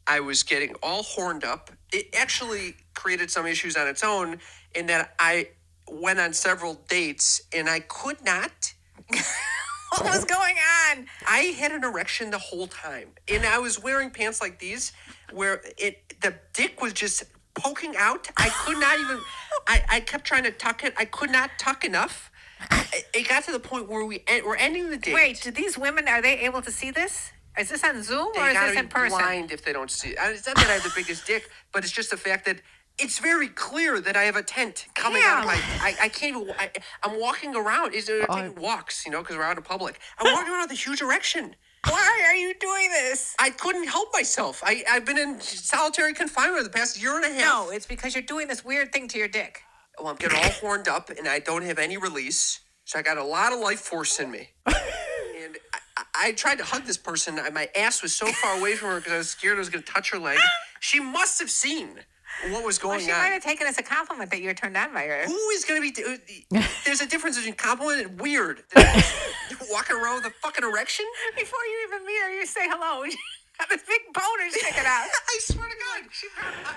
I was getting all horned up. It actually created some issues on its own in that I went on several dates and I could not.
What was going on?
I had an erection the whole time, and I was wearing pants like these, where the dick was just poking out. I could not even. I kept trying to tuck it. I could not tuck enough. It got to the point where we're ending the date.
Wait, do these women, are they able to see this? Is this on Zoom
They
or is
gotta
this in
be
person?
blind if they don't see it. It's not that I have the biggest dick, but it's just the fact that it's very clear that I have a tent coming out of my. I can't even. I'm walking around. It's taking walks, because we're out in public. I'm walking around with a huge erection.
Why are you doing this?
I couldn't help myself. I've been in solitary confinement the past year and a half.
No, it's because you're doing this weird thing to your dick.
Well, I'm getting all horned up, and I don't have any release, so I got a lot of life force in me. And I tried to hug this person. My ass was so far away from her because I was scared I was going to touch her leg. She must have seen what was going
She
on.
might have taken as a compliment that you're turned on by her.
Who is going to be... There's a difference between compliment and weird. Walking around with a fucking erection?
Before you even meet her, you say hello. Got this big boner sticking out.
I swear to God.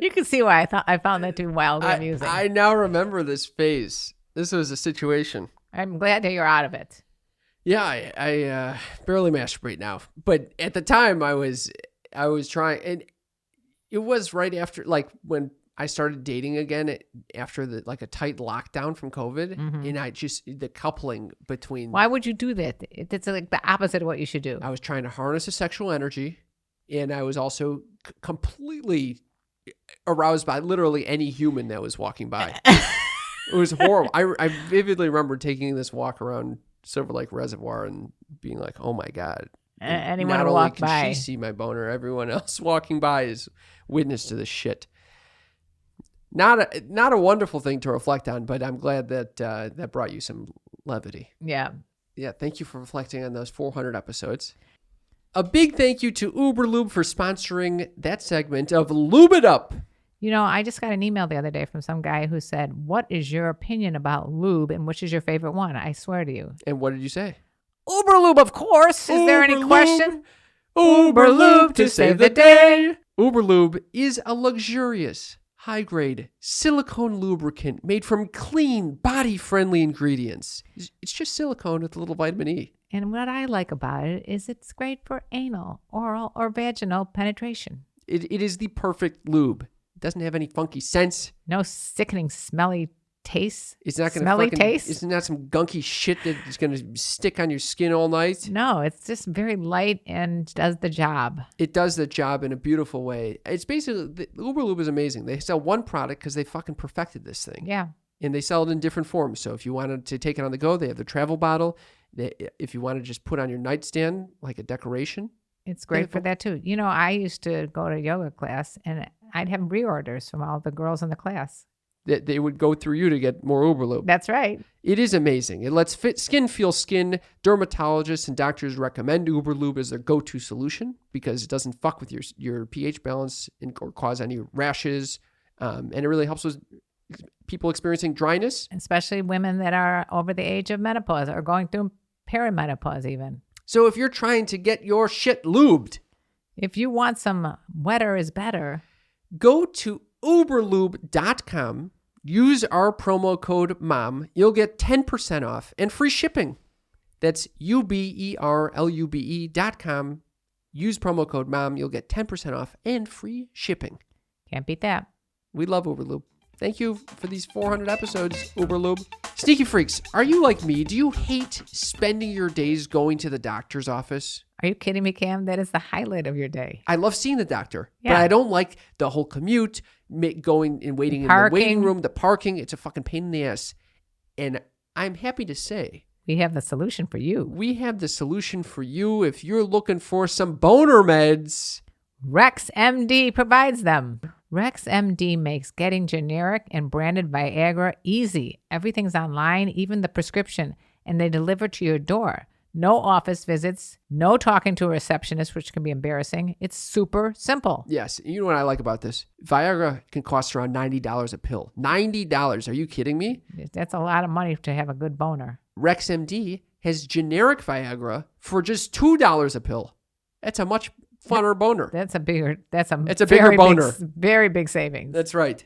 You can see why I found that too wildly amusing.
I now remember this phase. This was a situation.
I'm glad that you're out of it.
Yeah, I barely masturbate now. But at the time, I was trying... And it was right after, like, when I started dating again after a tight lockdown from COVID, and the coupling between.
Why would you do that? It's like the opposite of what you should do.
I was trying to harness a sexual energy, and I was also completely aroused by literally any human that was walking by. It was horrible. I vividly remember taking this walk around Silver Lake Reservoir and being like, "Oh my God."
Anyone
Not
to
only
walk
can
by.
she see my boner, everyone else walking by is witness to this shit. Not a wonderful thing to reflect on, but I'm glad that that brought you some levity.
Yeah.
Yeah, thank you for reflecting on those 400 episodes. A big thank you to Uber Lube for sponsoring that segment of Lube It Up.
I just got an email the other day from some guy who said, "What is your opinion about lube and which is your favorite one?" I swear to you.
And what did you say?
Uber Lube, of course. Is there any
Uber
question?
Lube.
Uber Lube to save the day.
Uber Lube is a luxurious, high-grade silicone lubricant made from clean, body-friendly ingredients. It's just silicone with a little vitamin E.
And what I like about it is it's great for anal, oral, or vaginal penetration.
It is the perfect lube. It doesn't have any funky scents.
No sickening, smelly taste.
It's not going to
smelly taste.
It's not some gunky shit that's going to stick on your skin all night.
No, it's just very light and does the job.
It does the job in a beautiful way. It's basically, the Uber Lube is amazing. They sell one product because they fucking perfected this thing.
Yeah.
And they sell it in different forms. So if you wanted to take it on the go, they have the travel bottle. If you want to just put on your nightstand like a decoration.
It's great for that too. I used to go to yoga class and I'd have reorders from all the girls in the class.
They would go through you to get more Uber Lube.
That's right.
It is amazing. It lets skin feel skin. Dermatologists and doctors recommend Uber Lube as their go-to solution because it doesn't fuck with your pH balance or cause any rashes. And it really helps with people experiencing dryness.
Especially women that are over the age of menopause or going through perimenopause even.
So if you're trying to get your shit lubed.
If you want some wetter is better.
Go to uberlube.com. use our promo code MOM. You'll get 10% off and free shipping. That's UBERLUBE.com. Use promo code MOM. You'll get 10% off and free shipping.
Can't beat that.
We love Uberlube. Thank you for these 400 episodes, Uberlube. Sneaky freaks, are you like me? Do you hate spending your days going to the doctor's office?
Are you kidding me, Cam? That is the highlight of your day.
I love seeing the doctor,
Yeah.
but I don't like the whole commute, going and waiting in the waiting room, the parking. It's a fucking pain in the ass. And I'm happy to say,
We have the solution for you.
we have the solution for you if you're looking for some boner meds.
Rex MD provides them. Rex MD makes getting generic and branded Viagra easy. Everything's online, even the prescription, and they deliver to your door. No office visits, no talking to a receptionist, which can be embarrassing. It's super simple.
Yes, you know what I like about this? Viagra can cost around $90 a pill. $90. Are you kidding me?
That's a lot of money to have a good boner.
Rex MD has generic Viagra for just $2 a pill. That's a much funner boner.
It's a bigger
bigger boner.
Very big savings.
That's right.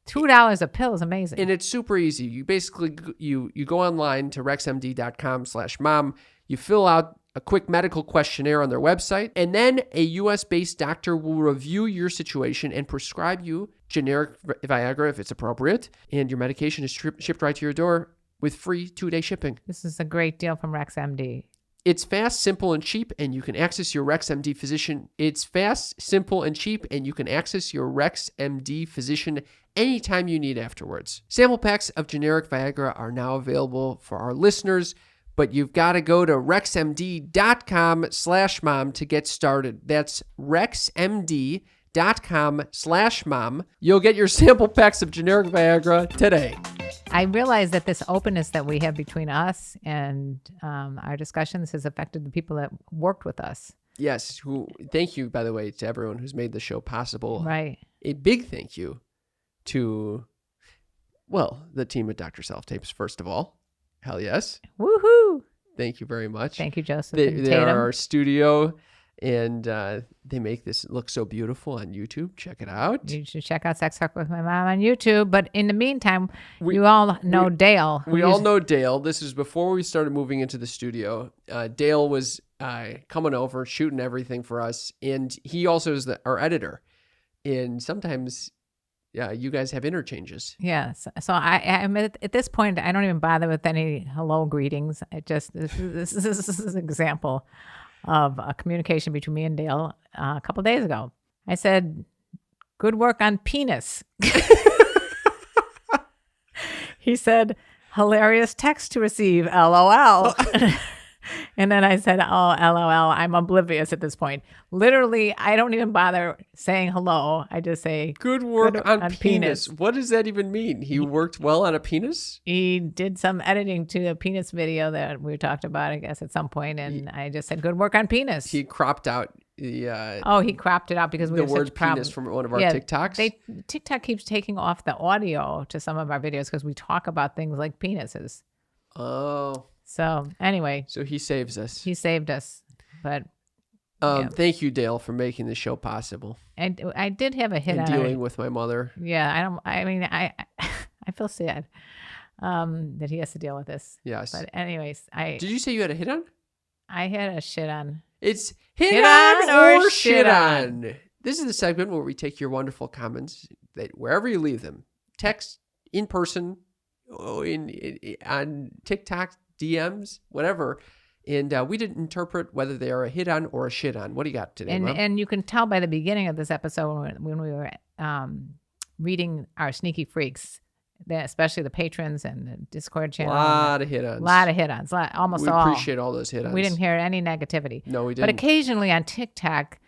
$2 a pill is amazing.
And it's super easy. You basically, you go online to rexmd.com/mom. You fill out a quick medical questionnaire on their website, and then a U.S.-based doctor will review your situation and prescribe you generic Viagra if it's appropriate, and your medication is shipped right to your door with free 2-day shipping.
This is a great deal from Rex MD.
It's fast, simple, and cheap, and you can access your RexMD physician. It's fast, simple, and cheap, and you can access your RexMD physician anytime you need afterwards. Sample packs of generic Viagra are now available for our listeners, but you've got to go to rexmd.com/mom to get started. That's rexmd.com/mom. You'll get your sample packs of generic Viagra today.
I realize that this openness that we have between us and our discussions has affected the people that worked with us.
Yes. Thank you, by the way, to everyone who's made the show possible.
Right.
A big thank you to, well, the team at Dr. Self Tapes, first of all. Hell yes.
Woohoo.
Thank you very much.
Thank you, Joseph.
They
and
are
Tatum.
our studio, and they make this look so beautiful on YouTube. Check it out.
You should check out Sex Talk with My Mom on YouTube. But in the meantime, you all know Dale.
We all know Dale. This is before we started moving into the studio. Dale was coming over, shooting everything for us, and he also is our editor. And sometimes you guys have interchanges.
Yes. So I'm at this point, I don't even bother with any hello greetings. This is an example of a communication between me and Dale a couple of days ago. I said, "Good work on penis." He said, "Hilarious text to receive, LOL." And then I said, "Oh, LOL, I'm oblivious at this point." Literally, I don't even bother saying hello. I just say,
Good work on penis. What does that even mean? He worked well on a penis?
He did some editing to the penis video that we talked about, I guess, at some point, and I just said, "Good work on penis."
He cropped out the
he cropped it out because we
the
have
word
such problems.
penis from one of our TikToks.
TikTok keeps taking off the audio to some of our videos because we talk about things like penises.
Oh.
So anyway.
So he saves us.
He saved us. But
thank you, Dale, for making the show possible.
I did have a hit
and
on
dealing with my mother.
Yeah, I feel sad that he has to deal with this.
Yes.
But anyways,
Did you say you had a hit on?
I had a shit on.
It's hit on or shit on. This is the segment where we take your wonderful comments that wherever you leave them, text, in person, on TikTok, DMs, whatever. And we didn't interpret whether they are a hit on or a shit on. What do you got today, Mom?
And you can tell by the beginning of this episode when we were reading our sneaky freaks, especially the patrons and the Discord channel.
A lot of hit-ons.
Almost
we
all.
We appreciate all those hit-ons.
We didn't hear any negativity.
No, we didn't.
But occasionally on TikTok,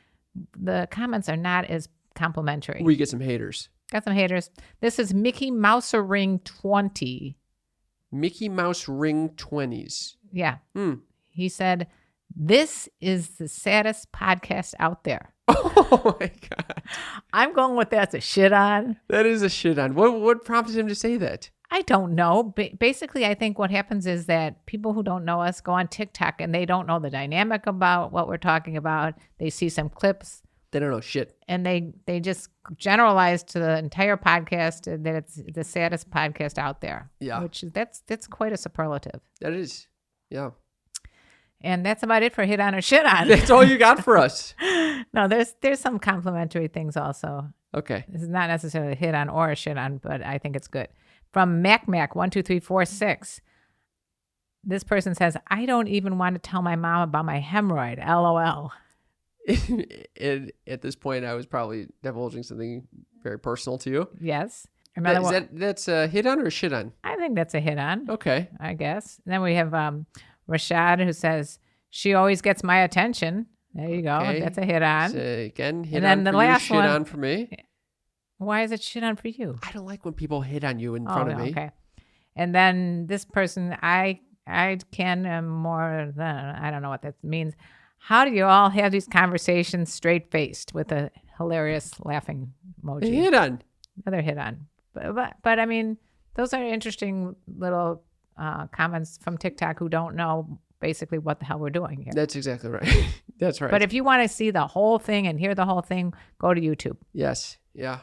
the comments are not as complimentary.
We get some haters.
Got some haters. This is Mickey Mouse Ring 20.
Mickey Mouse Ring 20s.
Yeah. He said, "This is the saddest podcast out there."
Oh my God.
I'm going with that's a shit on.
That is a shit on. What prompted him to say that?
I don't know. Basically, I think what happens is that people who don't know us go on TikTok and they don't know the dynamic about what we're talking about. They see some clips
They don't know shit.
And they just generalized to the entire podcast that it's the saddest podcast out there.
Yeah.
Which that's quite a superlative.
That is. Yeah.
And that's about it for hit on or shit on.
That's all you got for us.
No, there's some complimentary things also.
Okay.
This is not necessarily a hit on or a shit on, but I think it's good. From MacMac12346. This person says, I don't even want to tell my mom about my hemorrhoid. LOL.
And at this point, I was probably divulging something very personal to you.
Yes. Another one.
That's a hit on or a shit on?
I think that's a hit on.
Okay.
I guess. And then we have Rashad who says, she always gets my attention. There you go.
Okay.
That's a hit on.
So again, hit
And then
on
the
for
last
you,
one-
shit on for me.
Why is it shit on for you?
I don't like when people hit on you in front of me.
Okay. And then this person, I can more than, I don't know what that means. How do you all have these conversations straight-faced with a hilarious laughing emoji?
Hit on.
Another hit on. But I mean, those are interesting little comments from TikTok who don't know basically what the hell we're doing here.
That's exactly right. That's right.
But if you want to see the whole thing and hear the whole thing, go to YouTube.
Yes. Yeah.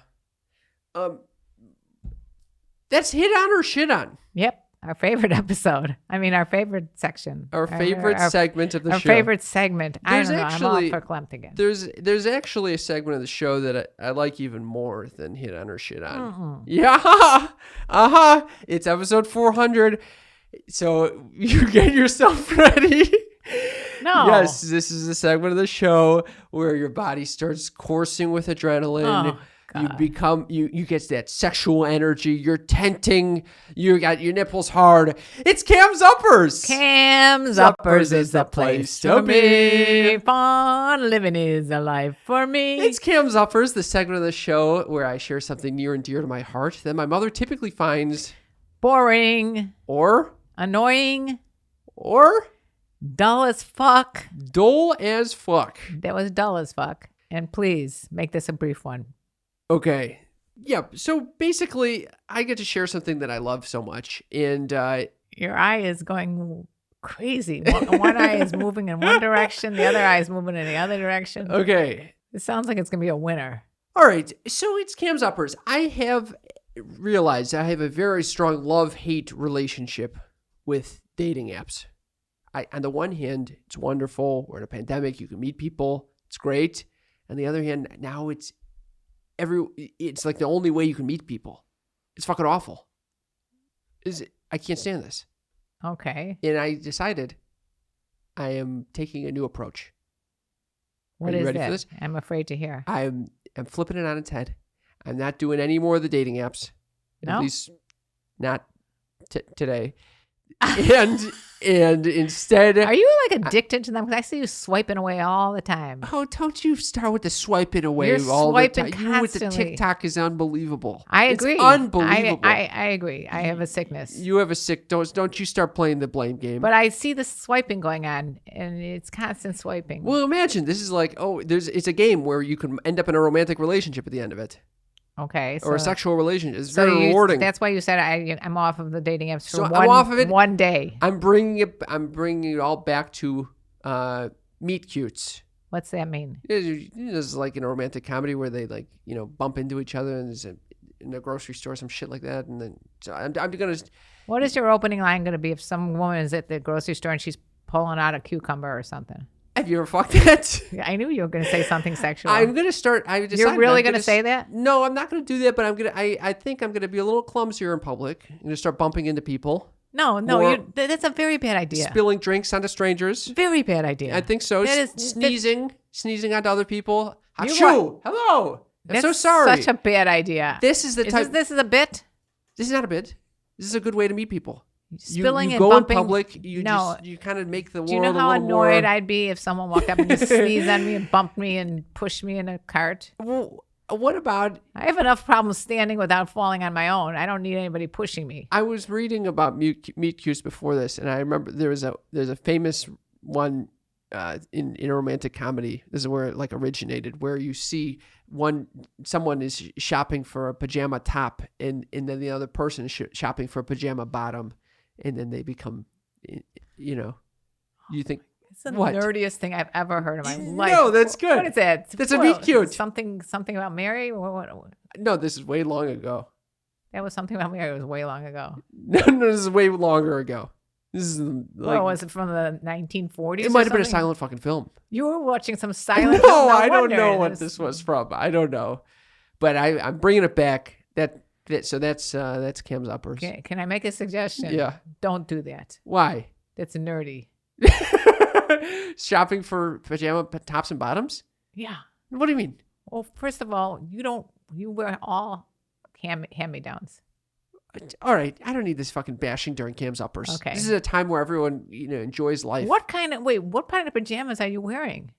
That's hit on or shit on?
Yep. Our favorite episode. I mean, our favorite section.
Our favorite segment of the
our
show.
Our favorite segment.
There's
I don't know.
actually,
I'm all for Klimt again.
There's actually a segment of the show that I like even more than hit on or shit on.
Mm-mm.
Yeah. Uh-huh. It's episode 400. So you get yourself ready.
No.
Yes, this is a segment of the show where your body starts coursing with adrenaline.
Oh,
You
God.
become you get that sexual energy. You're tenting. You got your nipples hard. It's Cam's Uppers.
Cam's Uppers is the place to be. Fun living is a life for me.
It's Cam's Uppers, the segment of the show where I share something near and dear to my heart that my mother typically finds
Boring,
or
annoying, dull as fuck.
dull as fuck.
That was dull as fuck. And please make this a brief one.
Okay. Yeah. So basically, I get to share something that I love so much, and
Your eye is going crazy. One eye is moving in one direction, the other eye is moving in the other direction.
okay.
It sounds like it's going to be a winner.
All right. So it's Cam's Uppers. I have realized I have a very strong love-hate relationship with dating apps. On the one hand, it's wonderful. We're in a pandemic. You can meet people. It's great. On the other hand, now it's like the only way you can meet people. It's fucking awful. I can't stand this.
Okay.
And I decided I am taking a new approach.
What
Are you
is
ready
that?
for this?
I'm afraid to hear.
I'm flipping it on its head. I'm not doing any more of the dating apps.
No?
At least not today. and instead,
Are you like addicted to them? Because I see you swiping away all the time.
oh, don't you start with the swiping away
You're
all
swiping
the time. You with the
constantly.
TikTok is unbelievable.
I agree.
It's unbelievable.
I agree. I have a sickness.
You have a sick. Don't you start playing the blame game.
But I see the swiping going on, and it's constant swiping.
Well, imagine this is like, it's a game where you can end up in a romantic relationship at the end of it,
Okay.
or a sexual relationship. It's
so
very rewarding.
That's why you said I'm off of the dating apps for
So I'm off of it.
one day.
I'm bringing it all back to meet cutes.
What's that mean?
This is like in a romantic comedy where they bump into each other and in a grocery store, some shit like that, and then so I'm gonna.
What is your opening line going to be if some woman is at the grocery store and she's pulling out a cucumber or something?
Have you ever fucked that?
I knew you were going to say something sexual.
I'm gonna start.
You're really going to say that?
No, I'm not gonna do that. But I think I'm gonna be a little clumsier in public. I'm gonna start bumping into people,
No,
Or-
that's a very bad idea.
spilling drinks onto strangers.
Very bad idea.
I think so.
That is-
Sneezing onto other people.
You
Achoo! Hello. I'm
That's
so sorry.
Such a bad idea.
This is the type.
This is a bit.
This is not a bit. This is a good way to meet people.
Spilling
you
and
go
bumping.
in public. You
No.
kind of make the world
Do you know how
a little
annoyed
more.
I'd be if someone walked up and just sneezed on me and bumped me and pushed me in a cart?
Well, what about?
I have enough problems standing without falling on my own. I don't need anybody pushing me.
I was reading about meet cutes before this, and I remember there's a famous one in a romantic comedy. This is where it like originated, where you see someone is shopping for a pajama top, and then the other person is shopping for a pajama bottom, and then they become, you think.
It It's the
What?
nerdiest thing I've ever heard in my life.
No, that's good.
What is that?
That's a meet cute.
Something about Mary? What?
No, this is way long ago.
That was something about Mary. It was way long ago.
No, this is way longer ago. This is like,
Well, was it from the 1940s?
it might have been a
something?
silent fucking film.
You were watching some silent
No,
film.
I don't
wonder.
know what this was from. I don't know, but I'm bringing it back. So that's Cam's uppers.
Can I make a suggestion?
Yeah.
Don't do that.
Why?
That's nerdy.
Shopping for pajama tops and bottoms?
Yeah.
What do you mean?
Well, first of all, you wear all hand-me-downs.
All right, I don't need this fucking bashing during Cam's uppers.
Okay.
This is a time where everyone enjoys life.
What kind of pajamas are you wearing?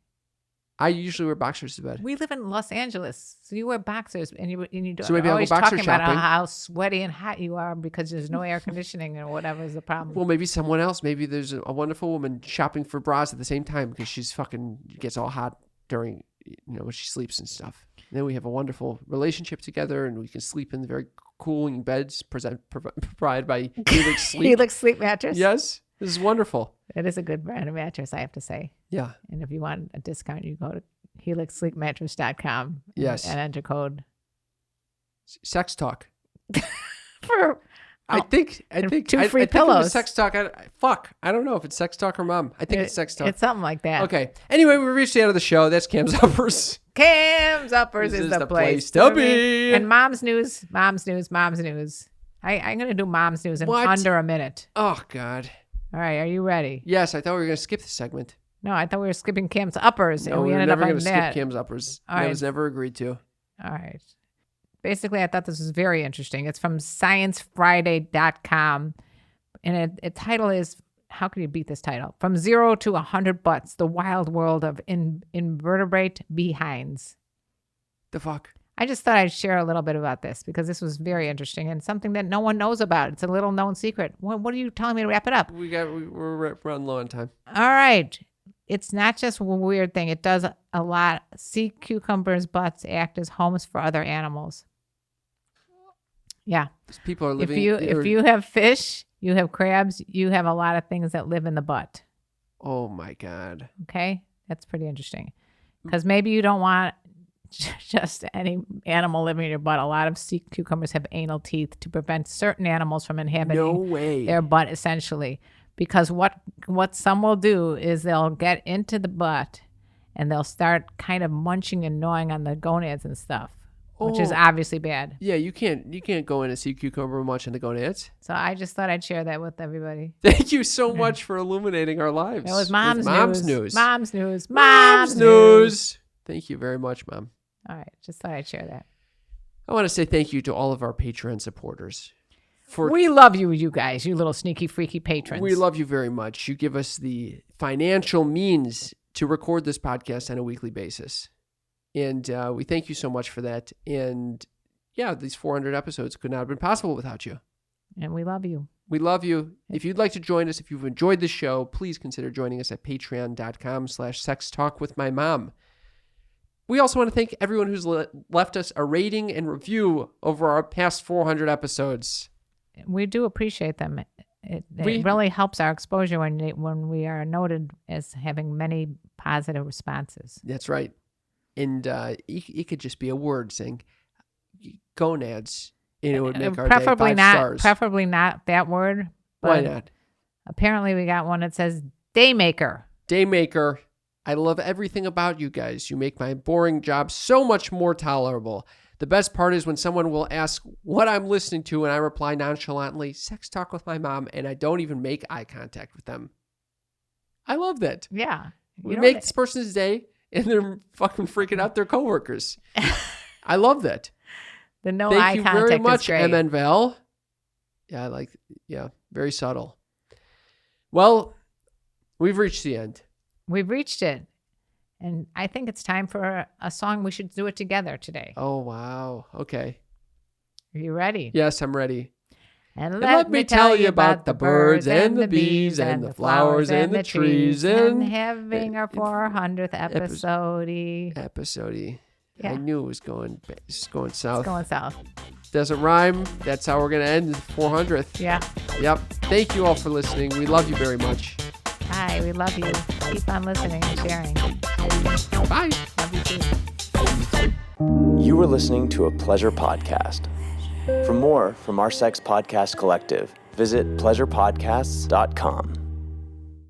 I usually wear boxers to bed.
We live in Los Angeles, so you wear boxers, and you
So maybe I'll go
always
boxer
talking about
shopping.
how sweaty and hot you are because there's no air conditioning or whatever is the problem.
Well, maybe someone else. Maybe there's a wonderful woman shopping for bras at the same time because she's fucking gets all hot during when she sleeps and stuff. And then we have a wonderful relationship together, and we can sleep in the very cooling beds provided by Helix Sleep.
Helix Sleep mattress.
Yes, this is wonderful.
It is a good brand of mattress, I have to say.
Yeah.
And if you want a discount, you go to helixsleepmattress.com
Yes.
and enter code
Sex talk.
for
I think
two free
I think it was
pillows.
sex talk. I don't know if it's sex talk or mom. I think it's sex talk.
It's something like that.
Okay. Anyway, we reached the end of the show. That's Cam's uppers.
Cam's Uppers
This
is
is
the
the
place
place to
to
be.
And mom's news. I'm going to do mom's news in
What?
under a minute.
Oh God.
All right, are you ready?
Yes, I thought we were going to skip this segment.
No, I thought we were skipping Cam's Uppers,
No,
and
we
we
were
ended up
never
on
going to
that.
skip Cam's uppers.
All
That
right.
was never agreed to.
All right. Basically, I thought this was very interesting. It's from sciencefriday.com, and the title is, how can you beat this title? From 0 to 100 butts, the wild world of invertebrate behinds.
The fuck?
I just thought I'd share a little bit about this because this was very interesting and something that no one knows about. It's a little known secret. What are you telling me to wrap it up?
We're running low on time.
All right. It's not just a weird thing. It does a lot. Sea cucumbers' butts act as homes for other animals. Yeah.
These people are living.
If you have fish, you have crabs, you have a lot of things that live in the butt.
Oh my God.
Okay? That's pretty interesting. Because maybe you don't want just any animal living in your butt. A lot of sea cucumbers have anal teeth to prevent certain animals from inhabiting
No way.
their butt, essentially. Because what some will do is they'll get into the butt and they'll start kind of munching and gnawing on the gonads and stuff, which is
Oh.
obviously bad.
Yeah, you can't go in a sea cucumber much in the gonads.
So I just thought I'd share that with everybody.
Thank you so much for illuminating our lives.
It was
with
mom's
news.
Mom's news.
Mom's news. Thank you very much, Mom.
All right, just thought I'd share that.
I want to say thank you to all of our Patreon supporters.
We love you guys, you little sneaky, freaky patrons.
We love you very much. You give us the financial means to record this podcast on a weekly basis. And we thank you so much for that. And yeah, these 400 episodes could not have been possible without you.
And we love you.
We love you. If you'd like to join us, if you've enjoyed the show, please consider joining us at patreon.com/sextalkwithmymom. We also want to thank everyone who's left us a rating and review over our past 400 episodes.
We do appreciate them. It really helps our exposure when we are noted as having many positive responses.
That's right. And it could just be a word saying gonads, and it would make our day 5 stars.
Preferably not that word. But
Why not?
Apparently, we got one that says Daymaker.
Daymaker. I love everything about you guys. You make my boring job so much more tolerable. The best part is when someone will ask what I'm listening to and I reply nonchalantly, Sex Talk with My Mom, and I don't even make eye contact with them. I love that.
Yeah.
We make this person's day and they're fucking freaking out their coworkers. I love that.
The no
Thank
eye
you
contact
very much,
is great.
MN Val. Yeah, very subtle. Well, we've reached the end.
We've reached it. And I think it's time for a song. We should do it together today.
Oh, wow. Okay.
Are you ready?
Yes, I'm ready.
And
let me tell you about the birds and the bees and the flowers and the trees
and having our 400th episode.
Episode.
Yeah.
I knew it was going south.
It's going south.
Doesn't rhyme. That's how we're going to end the 400th.
Yeah.
Yep. Thank you all for listening. We love you very much.
Bye. We love you. Keep on listening and sharing.
Bye.
Love you too.
You were listening to a Pleasure Podcast. For more from our Sex Podcast Collective, visit pleasurepodcasts.com.